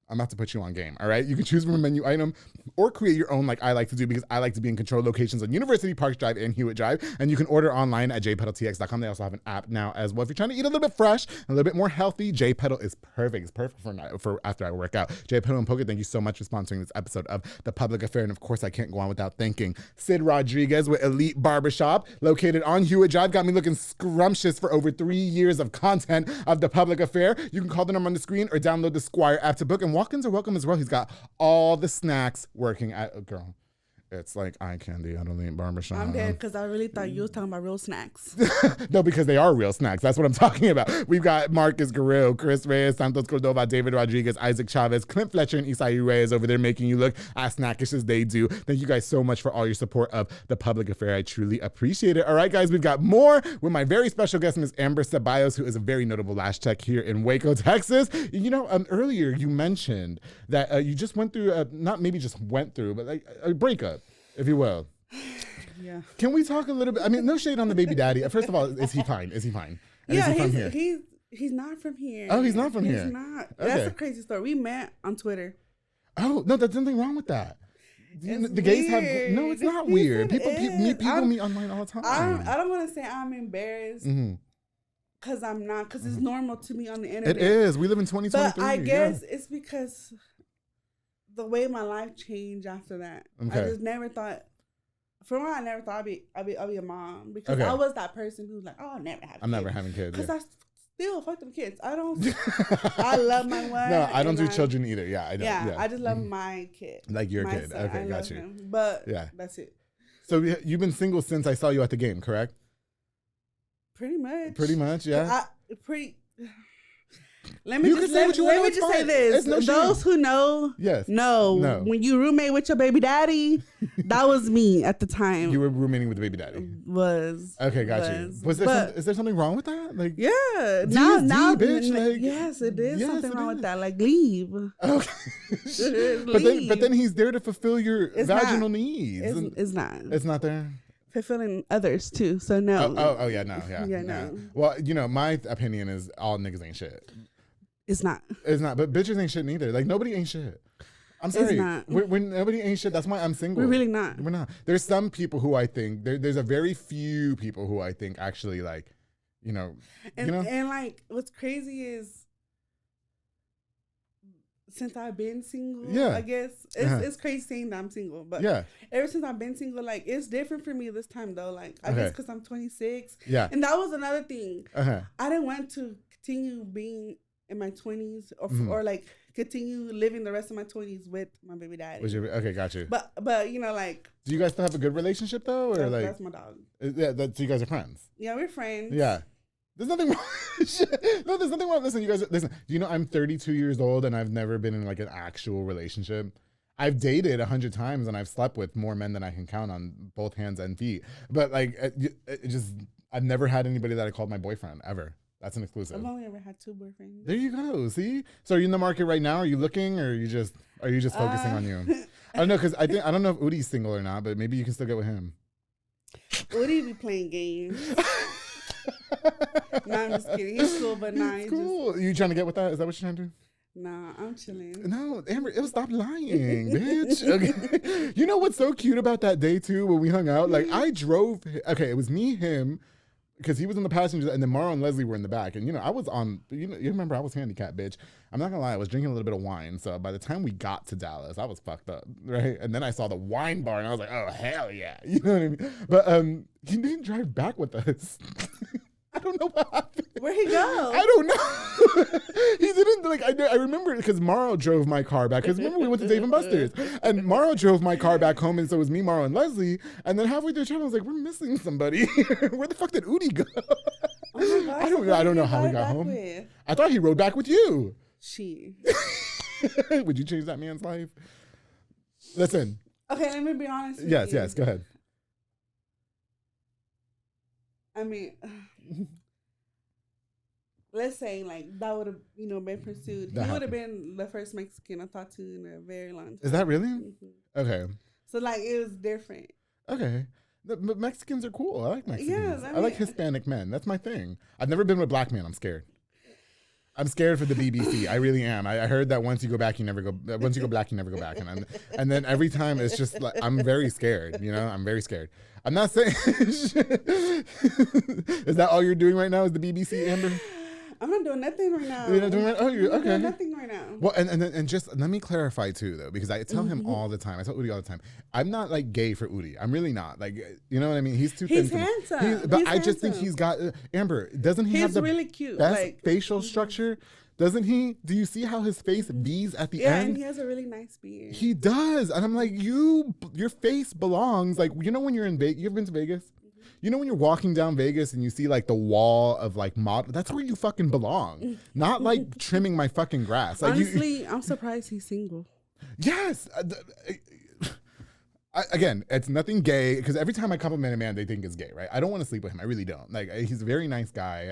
I'm about to put you on game, all right? You can choose from a menu item or create your own like I like to do because I like to be in control locations on University Park Drive and Hewitt Drive. And you can order online at jpedaltx.com. They also have an app now as well. If you're trying to eat a little bit fresh, a little bit more healthy, J Pedal is perfect. It's perfect for after I work out. J Pedal and Poke, thank you so much for sponsoring this episode of The Public Affair. And of course, I can't go on without thanking Sid Rodriguez with Elite Barbershop, located on Hewitt Drive. Got me looking scrumptious for over 3 years of content of The Public Affair. You can call the number on the screen or download the Squire app to book. And walk-ins are welcome as well. He's got all the snacks working at, girl, it's like eye candy. I don't eat barbershop. I'm dead because I really thought you was talking about real snacks. No, because they are real snacks. That's what I'm talking about. We've got Marcus Guerrero, Chris Reyes, Santos Cordova, David Rodriguez, Isaac Chavez, Clint Fletcher, and Isai Reyes over there making you look as snackish as they do. Thank you guys so much for all your support of The Public Affair. I truly appreciate it. All right, guys, we've got more with my very special guest, Ms. Amber Ceballos, who is a very notable lash tech here in Waco, Texas. You know, earlier you mentioned that you just went through, not maybe just went through, but like a breakup, if you will. Yeah. Can we talk a little bit? I mean, no shade on the baby daddy. First of all, is he fine? Is he fine? And yeah, is he from here? He's not from here. Oh, he's not from here. He's not. Okay. That's a crazy story. We met on Twitter. Oh, no, there's nothing wrong with that. The gays have, no, it's not weird. People meet online all the time. I don't want to say I'm embarrassed. Because I'm not, because it's normal to me on the internet. It is. We live in 2023. But I guess it's because the way my life changed after that. Okay. I just never thought, for one, I never thought I'd be a mom. Because I was that person who's like, oh, I'll never have kids. I'm never having kids. Because I still fuck them kids. I don't, I love my wife. No, I don't do children either. Yeah, I don't. Yeah, I just love my kid. Like your kid. Son. Okay, got you. Him. But yeah, that's it. So you've been single since I saw you at the game, correct? Pretty much. Pretty much, yeah. Let me just say this. Those who know, know. When you roommate with your baby daddy, that was me at the time. You were roommating with the baby daddy. Okay, got you. Is there something wrong with that? Like, yeah, now, bitch. Like, yes, it is something wrong with that. Like, leave. Okay, but then he's there to fulfill your vaginal needs. It's not. It's not there. Fulfilling others too. So no. No. Well, my opinion is all niggas ain't shit. It's not. But bitches ain't shit neither. Like, nobody ain't shit. I'm sorry. It's not. We're nobody ain't shit. That's why I'm single. We're really not. We're not. There's some people who I think there's a very few people who I think actually like, and like what's crazy is since I've been single, I guess it's crazy saying that I'm single, but ever since I've been single, like it's different for me this time though. Like I guess because I'm 26, and that was another thing. I didn't want to continue being in my 20s or like continue living the rest of my 20s with my baby daddy. Okay, got you. But like, do you guys still have a good relationship though, or like that's my dog? Yeah, so you guys are friends. Yeah, we're friends. Yeah. There's nothing wrong. No, there's nothing wrong. Listen, you guys, listen. Do you know I'm 32 years old and I've never been in like an actual relationship? I've dated 100 times and I've slept with more men than I can count on both hands and feet. But like, I've never had anybody that I called my boyfriend ever. That's an exclusive. I've only ever had 2 boyfriends. There you go. See? So are you in the market right now? Are you looking, or are you just focusing on you? I don't know, because I don't know if Udi's single or not, but maybe you can still get with him. Udi be playing games. No, I'm just kidding. He's cool, but nah. He's cool. You trying to get with that? Is that what you're trying to do? Nah, I'm chilling. No, Amber, stop lying, bitch. Okay. You know what's so cute about that day too when we hung out? Like I drove. Okay, it was me, him, because he was in the passenger, and then Mara and Leslie were in the back. And I was on. You remember I was handicapped, bitch. I'm not gonna lie, I was drinking a little bit of wine. So by the time we got to Dallas, I was fucked up, right? And then I saw the wine bar, and I was like, oh hell yeah, you know what I mean? But he didn't drive back with us. I don't know what happened. Where'd he go? I don't know. He didn't, like, I remember because Morrow drove my car back. Because remember we went to Dave & Buster's. And Morrow drove my car back home. And so it was me, Morrow, and Leslie. And then halfway through the channel, I was like, we're missing somebody. Where the fuck did Udi go? Oh my gosh, I don't know how he got home. I thought he rode back with you. Would you change that man's life? Listen. Okay, let me be honest with you. Yes, go ahead. I mean, let's say like that would have been pursued. He would have been the first Mexican I talked to in a very long time. Is that really? Mm-hmm. Okay. So like it was different. Okay. But Mexicans are cool. I like Mexicans. Yes, I like Hispanic men. That's my thing. I've never been with a black man. I'm scared. I'm scared for the BBC. I really am. I heard that once you go black, you never go back. And then every time it's just like, I'm very scared. I'm very scared. I'm not saying. Is that all you're doing right now? Is the BBC, Amber? I'm not doing nothing right now. You're not doing right? Oh, you're okay. I'm doing nothing right now. Well, and just let me clarify too, though, because I tell him all the time. I tell Udi all the time. I'm not like gay for Udi. I'm really not. Like, you know what I mean? He's too thin. He's handsome. But I just think he's got Amber. Doesn't he have the really cute best facial structure? Doesn't he? Do you see how his face V's at the end? Yeah, and he has a really nice beard. He does. And I'm like, your face belongs. Like, when you're in Vegas, you ever been to Vegas? Mm-hmm. When you're walking down Vegas and you see like the wall of like model, that's where you fucking belong. Not like trimming my fucking grass. Like, honestly, I'm surprised he's single. Yes. Again, it's nothing gay, because every time I compliment a man, they think it's gay, right? I don't want to sleep with him. I really don't. Like, he's a very nice guy.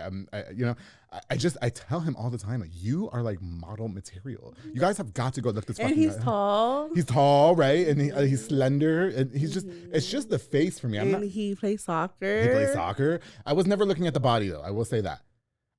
I tell him all the time, like, you are like model material. You guys have got to go look this fucking guy. And he's tall. He's tall, right? And he's slender. And he's just, it's just the face for me. He plays soccer. He plays soccer. I was never looking at the body, though. I will say that.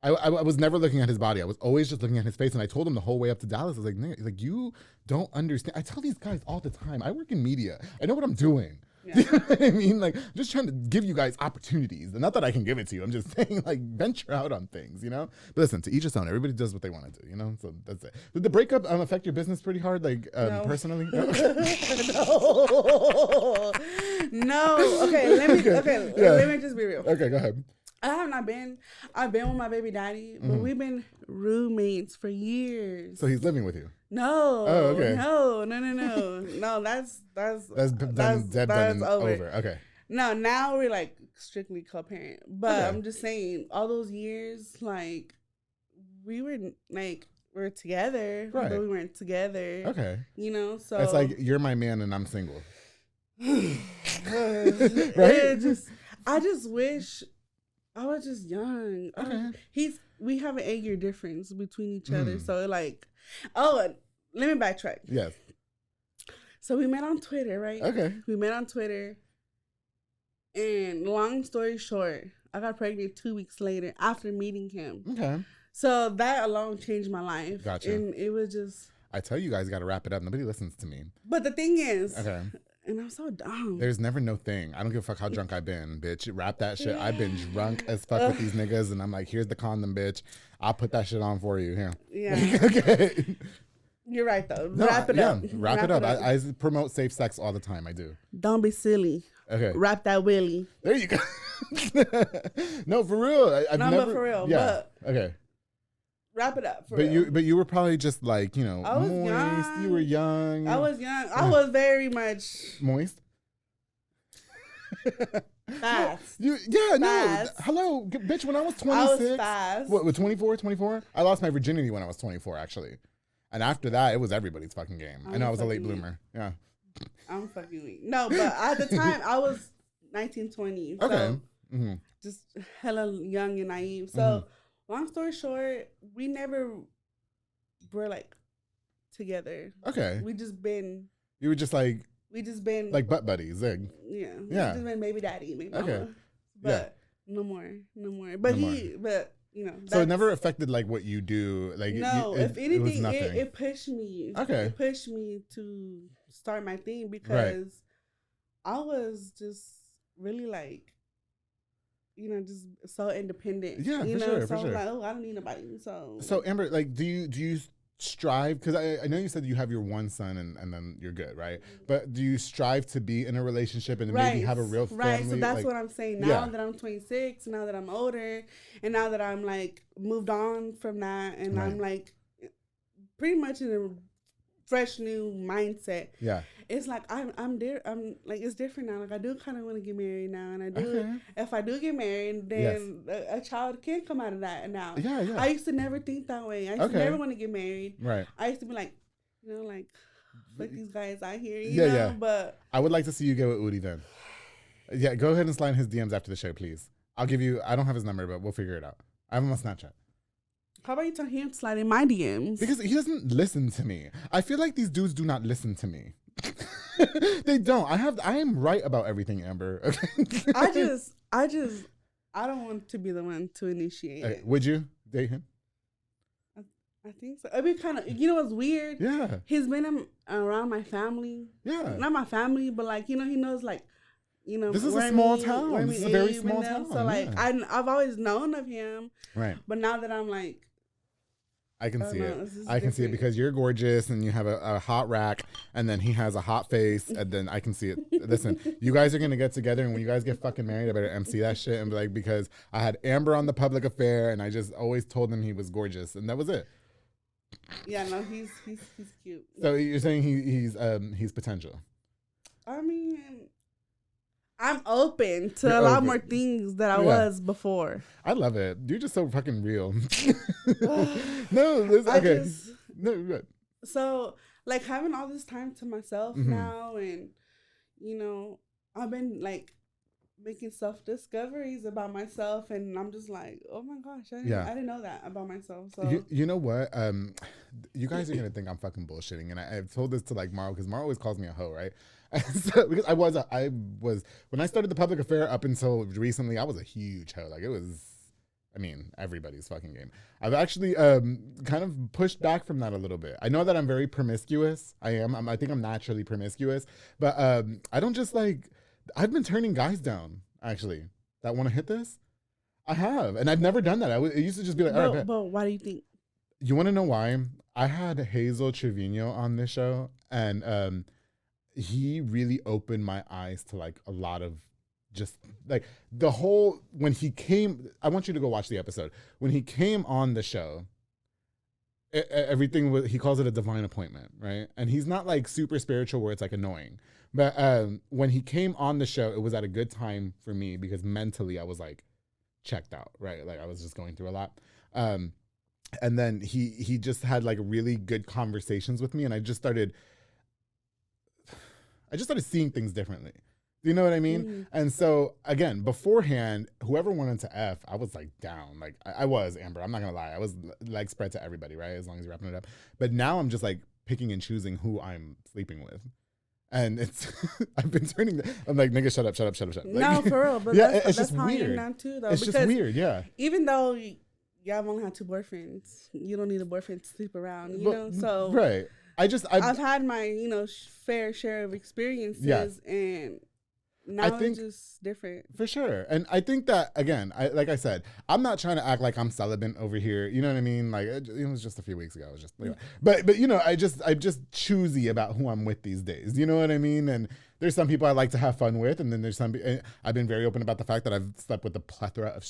I was never looking at his body. I was always just looking at his face. And I told him the whole way up to Dallas, I was like, nigga, like, you don't understand. I tell these guys all the time, I work in media. I know what I'm doing. Yeah. You know what I mean? Like, I'm just trying to give you guys opportunities. And not that I can give it to you. I'm just saying, like, venture out on things, But listen, to each his own. Everybody does what they want to do, So that's it. Did the breakup affect your business pretty hard, like, no. Personally? No. No. Okay, let me just be real. Okay, go ahead. I have not been. I've been with my baby daddy, but we've been roommates for years. So he's living with you? No. Oh, okay. No. No, that's over. Okay. No, now we're like strictly co-parent. But okay. I'm just saying, all those years, like, we were like we're together, right? But we weren't together. Okay. You know, so it's like you're my man and I'm single. Right? I just wish I was just young. Okay. We have an 8-year difference between each other, so like, let me backtrack. Yes. So we met on Twitter, right? Okay. We met on Twitter, and long story short, I got pregnant 2 weeks later after meeting him. Okay. So that alone changed my life. Gotcha. And it was just... I tell you guys got to wrap it up. Nobody listens to me. But the thing is... Okay. And I'm so dumb. There's never no thing. I don't give a fuck how drunk I've been, bitch. Wrap that shit. I've been drunk as fuck with these niggas, and I'm like, here's the condom, bitch. I'll put that shit on for you. Here. Yeah. Okay. You're right, though. No, wrap it up. Wrap it up. I promote safe sex all the time. I do. Don't be silly. Okay. Wrap that willy. There you go. No, for real. I've never, but for real. Yeah. But okay. Wrap it up. But you were probably just like, you know, I was moist. young. You were young. I was young. I was very much moist. Fast. No, hello, bitch. When I was 26, I was fast. What, with 24? I lost my virginity when I was 24, actually. And after that, it was everybody's fucking game. I know I was a late bloomer. Yeah. I'm fucking weak. No, but at the time, I was 19, 20. So okay. Just hella young and naive. So, long story short, we never were like together. Okay. We just been. You were just like. We just been like butt buddies, zig. Yeah. Yeah. We just been baby daddy, baby mama. Okay. But no more. But you know. So it never affected like what you do. Like no, if anything, it pushed me. Okay. It pushed me to start my thing because I was just really like, you know, just so independent. Yeah, you for know? sure. So for sure. like, I don't need nobody. So Amber, like, do you strive, because I know you said you have your one son and then you're good, right? But do you strive to be in a relationship and maybe have a real family? Right, so that's what I'm saying. Now that I'm 26, now that I'm older, and now that I'm like moved on from that, and I'm like pretty much in a fresh new mindset. Yeah. It's like I'm there. I'm like, it's different now. Like, I do kind of want to get married now, and I do. If I do get married, then a child can come out of that now. Yeah. I used to never think that way. I used to never want to get married. Right. I used to be like, you know, like, fuck these guys out here. You know? But I would like to see you get with Udi then. Yeah, go ahead and slide in his DMs after the show, please. I'll give you. I don't have his number, but we'll figure it out. I have him on Snapchat. How about you tell him to slide in my DMs? Because he doesn't listen to me. I feel like these dudes do not listen to me. They don't. I am right about everything, Amber. Okay. I don't want to be the one to initiate it. Would you date him? I think so. It'd be kind of, you know what's weird? Yeah. He's been around my family. Yeah. Not my family, but like, you know, he knows like, you know, this is a small town. This is a very small town. So like, I've always known of him. Right. But now that I'm like, I can see it. I can see it because you're gorgeous and you have a hot rack, and then he has a hot face, and then I can see it. Listen, you guys are gonna get together, and when you guys get fucking married, I better MC that shit and be like, because I had Amber on the public affair, and I just always told him he was gorgeous, and that was it. Yeah, no, he's cute. So you're saying he's potential? I mean, I'm open to a lot more things than I was before. I love it. You're just so fucking real. No, okay. No, good. So, like, having all this time to myself now, and, you know, I've been, like, making self-discoveries about myself, and I'm just like, oh, my gosh, I didn't know that about myself. So You know what? You guys are going to think I'm fucking bullshitting, and I've told this to, like, Maro, because Maro always calls me a hoe, right? So, because I was when I started the public affair up until recently, I was a huge hoe. Like, it was, I mean, everybody's fucking game. I've actually kind of pushed back from that a little bit. I know that I'm very promiscuous. I think I'm naturally promiscuous, but I don't just like, I've been turning guys down, actually, that want to hit this. I have, and I've never done that. It used to just be like, all right, but why do you think? You want to know why? I had Hazel Trevino on this show, and he really opened my eyes to like a lot of just like the whole, when he came, I want you to go watch the episode. When he came on the show, everything was, he calls it a divine appointment, right? And he's not like super spiritual where it's like annoying. But when he came on the show, it was at a good time for me because mentally I was like checked out, right? Like I was just going through a lot. And then he just had like really good conversations with me, and I just started seeing things differently. Do you know what I mean? Mm. And so again, beforehand, whoever wanted to F, I was like down. Like I was, Amber. I'm not gonna lie. I was like spread to everybody, right? As long as you're wrapping it up. But now I'm just like picking and choosing who I'm sleeping with. And it's, I've been turning, I'm like, nigga, shut up. Like, no, for real. But yeah, that's just how weird. I am now too, though. It's just weird, yeah. Even though y'all only had 2 boyfriends, you don't need a boyfriend to sleep around, you know? So. Right. I've had my, fair share of experiences, and now I think it's just different. For sure. And I think that, again, like I said, I'm not trying to act like I'm celibate over here. You know what I mean? Like, it was just a few weeks ago. It was just, but I'm just choosy about who I'm with these days. You know what I mean? And there's some people I like to have fun with. And then there's some, I've been very open about the fact that I've slept with a plethora of,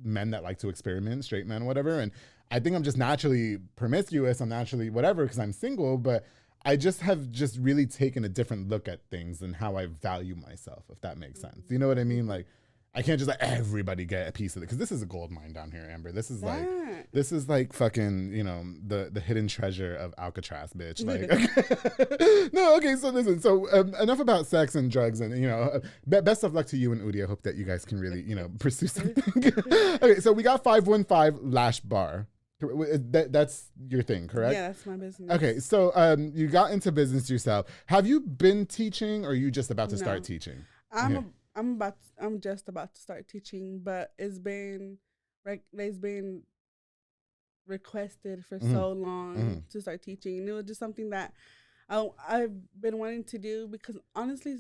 men that like to experiment, straight men, whatever. And I think I'm just naturally promiscuous. I'm naturally whatever, because I'm single, but I have really taken a different look at things and how I value myself, if that makes sense. You know what I mean? Like, I can't just let everybody get a piece of it, because this is a gold mine down here, Amber. This is like fucking, the hidden treasure of Alcatraz, bitch. Like, no, okay. So listen. So enough about sex and drugs, and best of luck to you and Udi. I hope that you guys can really, pursue something. Okay, so we got 515 Lash Bar. That's your thing, correct? Yeah, that's my business. Okay, so you got into business yourself. Have you been teaching, or are you just about to start teaching? I'm just about to start teaching, but it's been requested for so long to start teaching. And it was just something that I've been wanting to do, because honestly,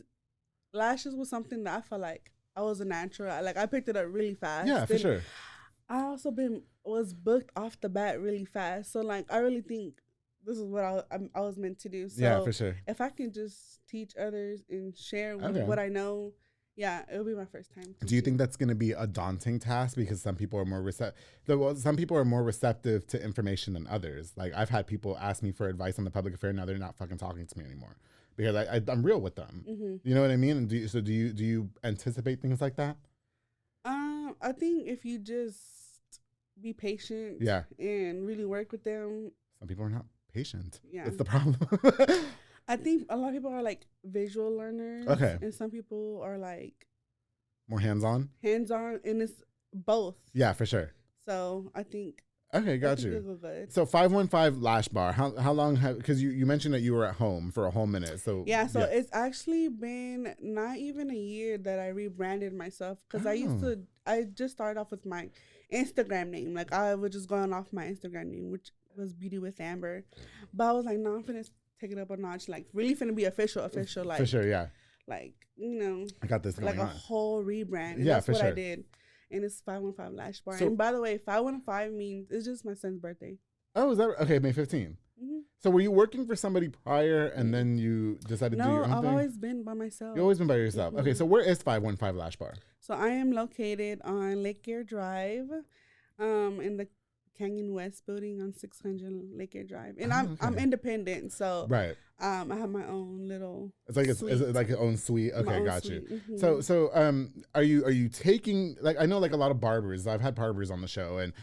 lashes was something that I felt like I was a natural. Like, I picked it up really fast. Yeah, for sure. I also was booked off the bat really fast. So, like, I really think this is what I was meant to do. So, yeah, for sure. If I can just teach others and share what I know, yeah, it'll be my first time teaching. Do you think that's going to be a daunting task, because some people are more receptive to information than others? Like, I've had people ask me for advice on the public affair, now they're not fucking talking to me anymore, because I'm real with them. Mm-hmm. You know what I mean? And do you anticipate things like that? I think if you just be patient, and really work with them. Some people are not patient. Yeah, that's the problem. I think a lot of people are like visual learners. Okay. And some people are like more hands-on, and it's both. Yeah, for sure. So I think. Okay, got you. So 515 Lash Bar. How long because you mentioned that you were at home for a whole minute. So yeah, so it's actually been not even a year that I rebranded myself, because I just started off with my Instagram name. Like, I was just going off my Instagram name, which was Beauty with Amber. But I was like, no, I'm finna take it up a notch. Like, really finna be official. Like, for sure, yeah. Like, I got this going like on. A whole rebrand. And yeah, that's for what sure. I did. And it's 515 Lash Bar. So, and by the way, 515 means it's just my son's birthday. Oh, is that okay? May 15th. Mm-hmm. So were you working for somebody prior, and then you decided to do your own thing? No, I've always been by myself. You've always been by yourself. Mm-hmm. Okay, so where is 515 Lash Bar? So I am located on Lake Air Drive, in the Canyon West building on 600 Lake Air Drive, and I'm independent, so right. I have my own little. It's like your own suite. Okay, got you. Mm-hmm. So are you taking, like, I know like a lot of barbers. I've had barbers on the show, and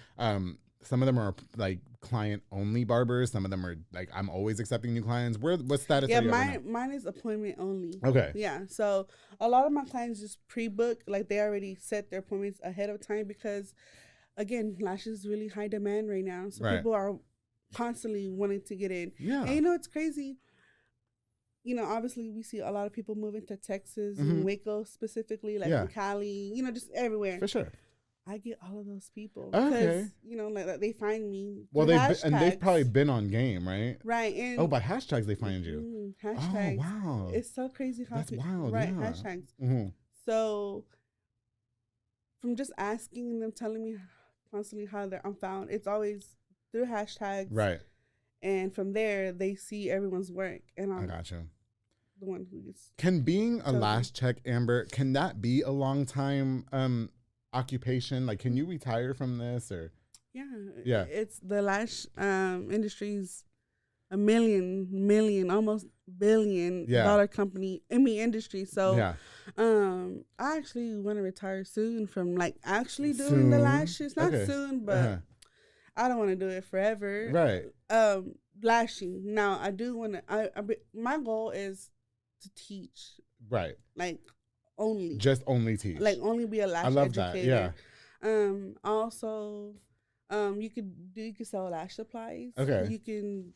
some of them are like client only barbers. Some of them are like, I'm always accepting new clients. What status? Yeah, mine is appointment only. Okay. Yeah, so a lot of my clients just pre-book, like they already set their appointments ahead of time, because again, lashes is really high demand right now. So people are constantly wanting to get in. Yeah. And it's crazy. Obviously we see a lot of people moving to Texas and Waco specifically, like in Cali, just everywhere. For sure. I get all of those people. Okay. Because, like they find me. Well, they've probably been on game, right? Right. And by hashtags they find you. Hashtags. Oh, wow. It's so crazy how that's wild. Right, yeah. hashtags. Mm-hmm. So from just asking and them telling me constantly how I'm found, it's always through hashtags. Right. And from there, they see everyone's work. And I gotcha. The one who gets. Can being a lash tech, Amber, can that be a long time occupation? Like, can you retire from this, or? Yeah. It's the lash industry's a million, almost billion-dollar company in the industry. So, I actually want to retire soon from like actually doing the lashes. Not soon, but I don't want to do it forever. Right. Lashing. Now, I do want to, my goal is to teach. Right. Like, only. Just only teach. Like, only be a lash I love educator. that, yeah. Also, you could sell lash supplies. Okay. You can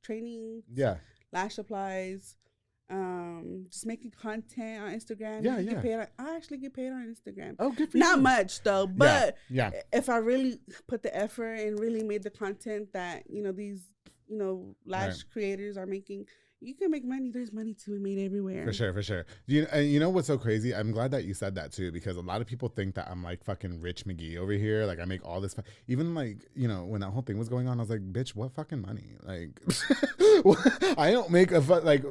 training. Yeah. Lash supplies. Just making content on Instagram. Yeah, you yeah. Get paid I actually get paid on Instagram. Oh, good for Not you. much though, but yeah. if I really put the effort and really made the content that these lash creators are making, you can make money. There's money to be made everywhere. For sure. You know what's so crazy? I'm glad that you said that too, because a lot of people think that I'm like fucking Rich McGee over here. Like I make all this, even like, when that whole thing was going on, I was like, bitch, what fucking money? Like, I don't make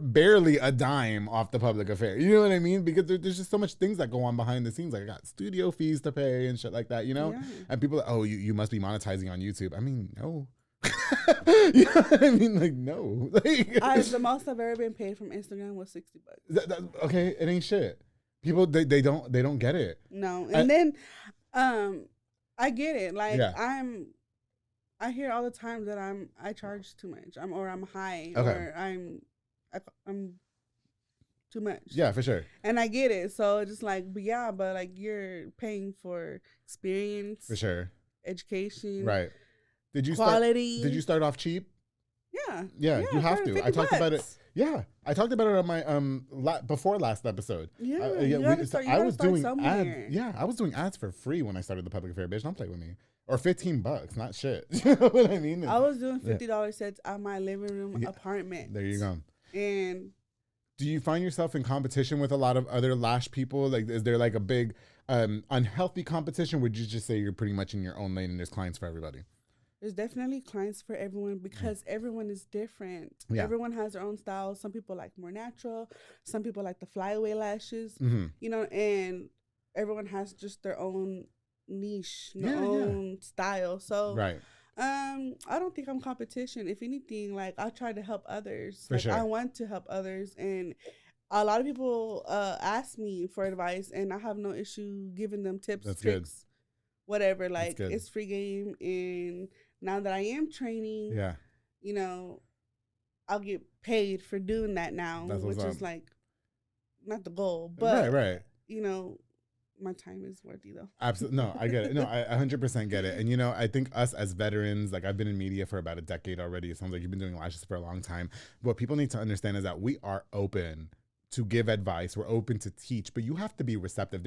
barely a dime off the public affair. You know what I mean? Because there's just so much things that go on behind the scenes. Like I got studio fees to pay and shit like that, Yeah. And people are, oh, you must be monetizing on YouTube. I mean, no. You know what I mean? Like, no. Like, the most I've ever been paid from Instagram was $60. Okay, it ain't shit. People they don't get it. No, and then I get it. Like I hear all the time that I charge too much. I'm high, or I'm too much. Yeah, for sure. And I get it. So just like, but like you're paying for experience, For sure. education, Right. Did you start off cheap? Yeah, you have to. I talked $50. about it. Yeah, I talked about it on my before last episode. I was doing ads. Yeah, I was doing ads for free when I started the public affair. Bitch, don't play with me. Or $15, not shit. You know what I mean? I was doing $50 sets at my living room apartment. There you go. And do you find yourself in competition with a lot of other lash people? Like, is there like a big unhealthy competition? Would you just say you're pretty much in your own lane and there's clients for everybody? There's definitely clients for everyone because everyone is different. Yeah. Everyone has their own style. Some people like more natural. Some people like the flyaway lashes. And everyone has just their own niche, their own style. So right. I don't think I'm competition. If anything, like I try to help others. For sure. I want to help others, and a lot of people ask me for advice, and I have no issue giving them tips, That's tricks, good. Whatever. Like it's free game, and now that I am training, I'll get paid for doing that now, which is like not the goal, but right. My time is worthy though. Absolutely. No, I get it. No, I 100% get it. And, I think us as veterans, like I've been in media for about a decade already. It sounds like you've been doing lashes for a long time. What people need to understand is that we are open to give advice. We're open to teach, but you have to be receptive.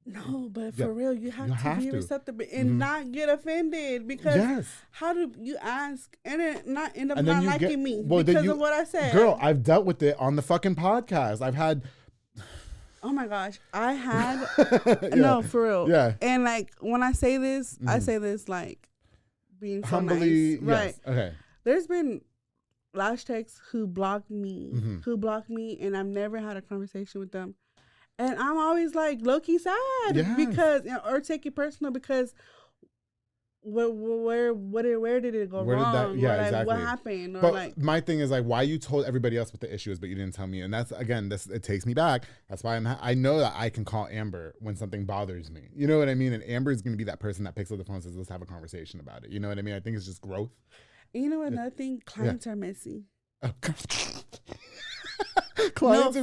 No, but for real, you have to be receptive and not get offended, because how do you ask and it not end up not liking me because of what I said? Girl, I've dealt with it on the fucking podcast. I've had... Oh my gosh, I had no, for real. Yeah. And like when I say this, I say this like being so humbly, nice. Right. Yes. Okay. There's been lash techs who blocked me, and I've never had a conversation with them. And I'm always like low-key sad because, or take it personal because where did it go wrong? Exactly. What happened? Or but my thing is like, why you told everybody else what the issue is, but you didn't tell me. And that's, again, it takes me back. That's why I know that I can call Amber when something bothers me. You know what I mean? And Amber is going to be that person that picks up the phone and says, let's have a conversation about it. You know what I mean? I think it's just growth. And another thing, clients are messy. Clients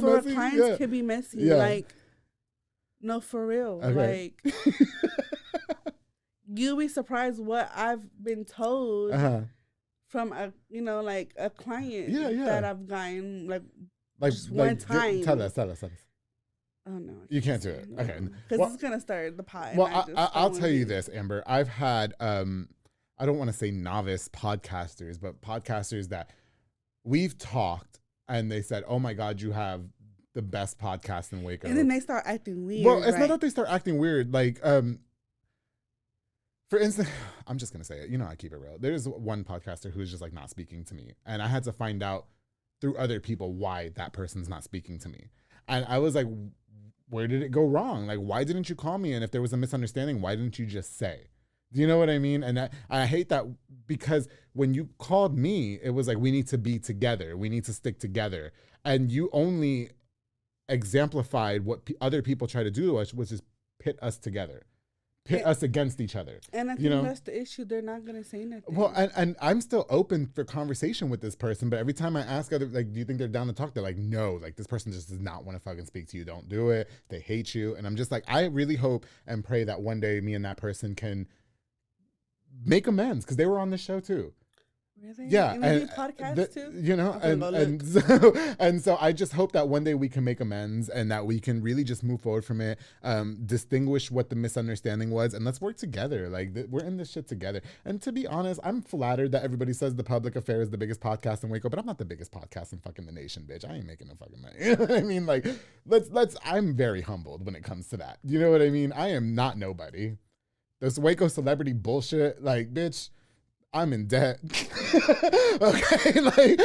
can be messy. Yeah. Like, no, for real. Okay. Like, you'll be surprised what I've been told from a client that I've gotten like one time. Tell us. Oh no, you can't do it. Okay, because it's gonna start the pie. Well, I'll tell you this, Amber. I've had I don't want to say novice podcasters, but podcasters that we've talked and they said, "Oh my God, you have the best podcast in Waco," and then they start acting weird. Well, it's not that they start acting weird, like for instance, I'm just going to say it. I keep it real. There's one podcaster who's just like not speaking to me. And I had to find out through other people why that person's not speaking to me. And I was like, where did it go wrong? Like, why didn't you call me? And if there was a misunderstanding, why didn't you just say? Do you know what I mean? And I hate that because when you called me, it was like, we need to be together. We need to stick together. And you only exemplified what other people try to do to us, which is pit us together. pit us against each other. And I think that's the issue. They're not going to say nothing. Well, and I'm still open for conversation with this person, but every time I ask other, like, do you think they're down to talk? They're like, no, like, this person just does not want to fucking speak to you. Don't do it. They hate you. And I'm just like, I really hope and pray that one day me and that person can make amends, because they were on the show too. Really? Yeah, and podcasts too. You know, and so I just hope that one day we can make amends and that we can really just move forward from it, distinguish what the misunderstanding was, and let's work together. Like, we're in this shit together. And to be honest, I'm flattered that everybody says The Public Affair is the biggest podcast in Waco, but I'm not the biggest podcast in fucking the nation, bitch. I ain't making no fucking money. You know what I mean? Like, let's. I'm very humbled when it comes to that. You know what I mean? I am not nobody. This Waco celebrity bullshit, like, bitch. I'm in debt. Okay, like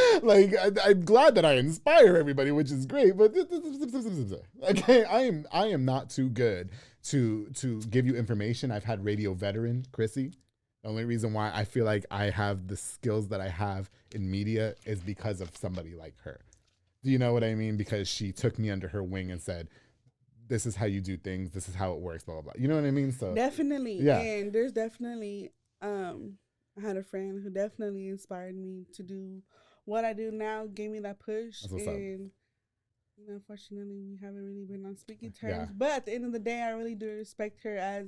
I'm glad that I inspire everybody, which is great. But okay, I am not too good to give you information. I've had radio veteran Chrissy. The only reason why I feel like I have the skills that I have in media is because of somebody like her. Do you know what I mean? Because she took me under her wing and said, "This is how you do things. This is how it works." Blah blah blah. You know what I mean? So definitely, yeah. And there's definitely I had a friend who definitely inspired me to do what I do now, gave me that push. And, unfortunately, we haven't really been on speaking terms. Yeah. But at the end of the day, I really do respect her as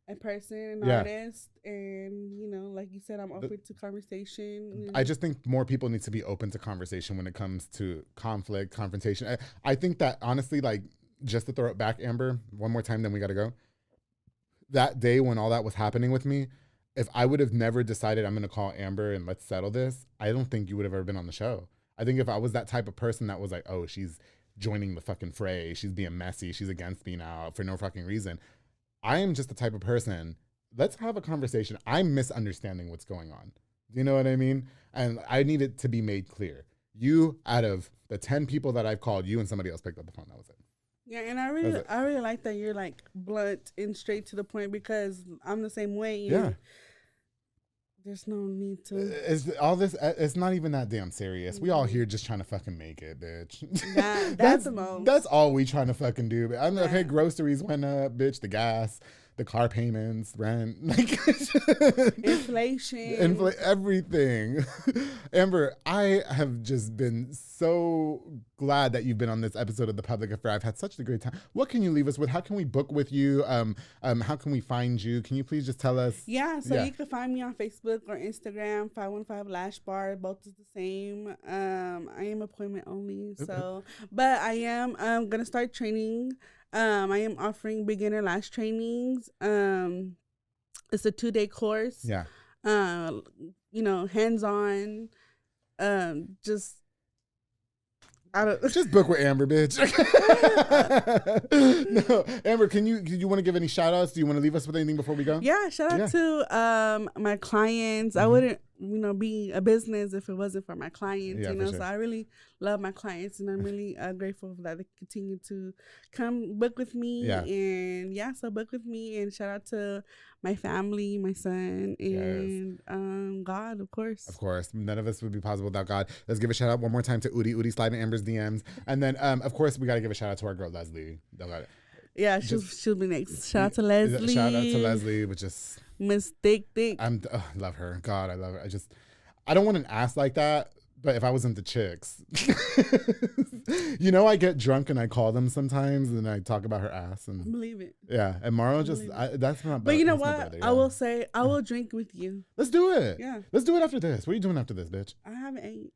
a person, an artist. And, like you said, I'm open to conversation. I just think more people need to be open to conversation when it comes to conflict, confrontation. I think that, honestly, like, just to throw it back, Amber, one more time, then we got to go. That day when all that was happening with me, if I would have never decided I'm going to call Amber and let's settle this, I don't think you would have ever been on the show. I think if I was that type of person that was like, oh, she's joining the fucking fray, she's being messy, she's against me now for no fucking reason. I am just the type of person, let's have a conversation. I'm misunderstanding what's going on. Do you know what I mean? And I need it to be made clear. You, out of the 10 people that I've called, you and somebody else picked up the phone. That was it. Yeah, and I really like that you're like blunt and straight to the point, because I'm the same way. Yeah. There's no need to. It's not even that damn serious. We all here just trying to fucking make it, bitch. That's the most. That's all we trying to fucking do. I'm okay, groceries went up, bitch, the gas, the car payments, rent, like inflation, everything. Amber, I have just been so glad that you've been on this episode of The Public Affair. I've had such a great time. What can you leave us with? How can we book with you? How can we find you? Can you please just tell us? Yeah, so you can find me on Facebook or Instagram, 515 Lash Bar. Both is the same. I am appointment only, so but I am gonna start training. I am offering beginner lash trainings. It's a 2-day course. Yeah. Hands-on. Just book with Amber, bitch. No, Amber, do you want to give any shout outs? Do you want to leave us with anything before we go? Yeah, shout out to my clients. I wouldn't, be a business if it wasn't for my clients, Sure. So I really love my clients, and I'm really grateful that they continue to come book with me. Yeah. And so book with me, and shout out to my family, my son, and God, of course. Of course. None of us would be possible without God. Let's give a shout out one more time to Udi slide in Amber's DMs. And then, of course, we got to give a shout out to our girl, Leslie. Yeah, she'll be next. Shout out to Leslie. Shout out to Leslie, which is Miss Thick. I love her. God, I love her. I don't want an ass like that, but if I was into chicks, I get drunk and I call them sometimes and I talk about her ass and believe it. Yeah, and Maro that's not. But you know what? Brother, yeah. I will say I will drink with you. Let's do it. Yeah, let's do it after this. What are you doing after this, bitch? I haven't ate.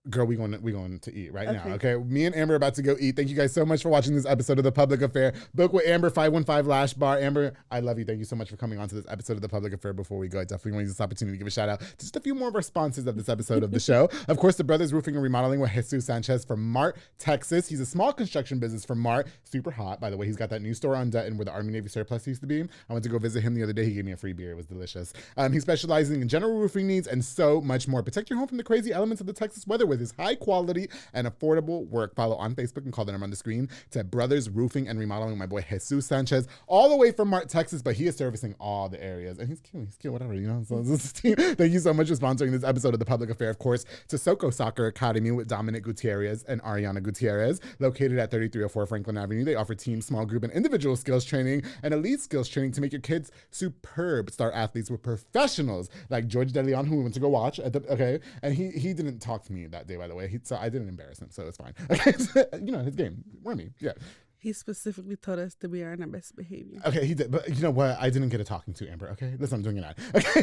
Girl, we going to eat right now, okay? Me and Amber are about to go eat. Thank you guys so much for watching this episode of The Public Affair. Book with Amber, 515 Lash Bar. Amber, I love you. Thank you so much for coming on to this episode of The Public Affair. Before we go, I definitely want to use this opportunity to give a shout out to just a few more of our sponsors of this episode of the show. Of course, the Brothers Roofing and Remodeling with Jesus Sanchez from Mart, Texas. He's a small construction business from Mart. Super hot, by the way. He's got that new store on Dutton where the Army Navy surplus used to be. I went to go visit him the other day. He gave me a free beer. It was delicious. He's specializing in general roofing needs and so much more. Protect your home from the crazy elements of the Texas weather with with his high quality and affordable work. Follow on Facebook and call the number on the screen to Brothers Roofing and Remodeling. My boy Jesus Sanchez, all the way from Mart, Texas, but he is servicing all the areas. And he's cute, whatever, you know. So this team, thank you so much for sponsoring this episode of The Public Affair. Of course, to Soco Soccer Academy with Dominic Gutierrez and Ariana Gutierrez, located at 3304 Franklin Avenue. They offer team, small group, and individual skills training and elite skills training to make your kids superb star athletes with professionals like George DeLeon, who we went to go watch. And he didn't talk to me that day, by the way. So I didn't embarrass him, so it's fine. Okay, you know, his game, Wormy, yeah. He specifically told us to be on our best behavior. Okay, he did. But you know what? I didn't get a talking to, Amber. Okay, listen, I'm doing an ad. Okay.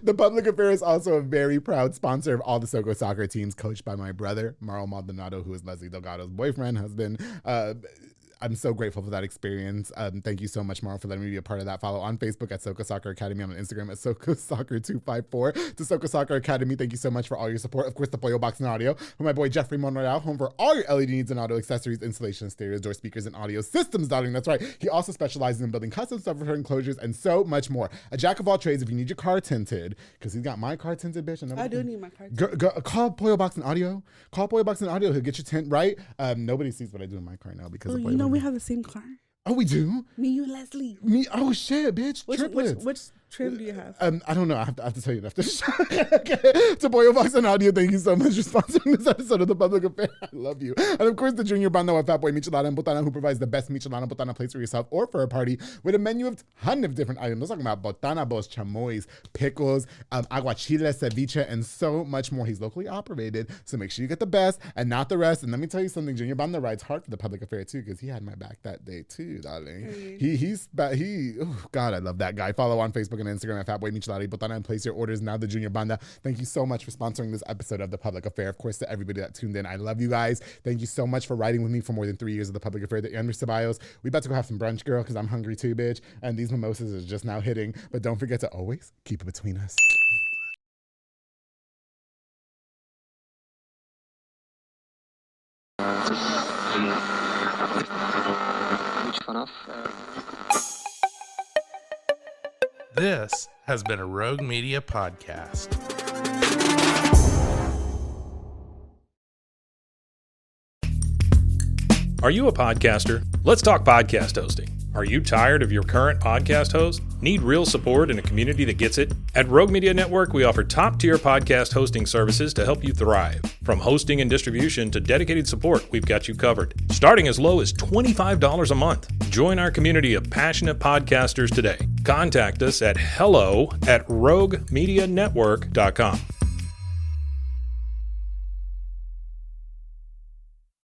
The Public Affair is also a very proud sponsor of all the Soco soccer teams, coached by my brother, Mauro Maldonado, who is Leslie Delgado's boyfriend, husband. I'm so grateful for that experience. Thank you so much, Mauro, for letting me be a part of that. Follow on Facebook at Soco Soccer Academy, on Instagram at Soco Soccer 254. To Soco Soccer Academy, thank you so much for all your support. Of course, the Pollo Box and Audio for my boy Jeffrey Monreal, home for all your LED needs and audio accessories, installation, stereos, door speakers, and audio systems, darling. That's right. He also specializes in building custom subwoofer enclosures and so much more. A jack of all trades. If you need your car tinted, because he's got my car tinted, bitch. I do need my car tinted. Call Pollo Box and Audio. Call Pollo Box and Audio. He'll get your tint right. Nobody sees what I do in my car now because of Pollo. You know we have the same car. Oh, we do? Me, you, and Leslie. Oh, shit, bitch. Triplets. Which trim do you have? I don't know. I have to tell you after the show. Okay. To Pollo Box and Audio, thank you so much for sponsoring this episode of The Public Affair. I love you. And of course, the Junior Banda of Fatboy Michelada and Botana, who provides the best Michelada Botana plates for yourself or for a party with a menu of a ton of different items. I'm talking about Botana, Bos, Chamoys, pickles, aguachile, ceviche, and so much more. He's locally operated, so make sure you get the best and not the rest. And let me tell you something, Junior Banda rides hard for The Public Affair too, because he had my back that day too, darling. God, I love that guy. Follow on Facebook and Instagram at Fatboy Michelada Botana and place your orders now. The Junior Banda. Thank you so much for sponsoring this episode of The Public Affair. Of course, to everybody that tuned in, I love you guys. Thank you so much for riding with me for more than 3 years of The Public Affair. The Andrew Ceballos. We about to go have some brunch, girl, because I'm hungry too, bitch. And these mimosas are just now hitting. But don't forget to always keep it between us. This has been a Rogue Media podcast. Are you a podcaster? Let's talk podcast hosting. Are you tired of your current podcast host? Need real support in a community that gets it? At Rogue Media Network, we offer top-tier podcast hosting services to help you thrive. From hosting and distribution to dedicated support, we've got you covered. Starting as low as $25 a month. Join our community of passionate podcasters today. Contact us at hello@roguemedianetwork.com.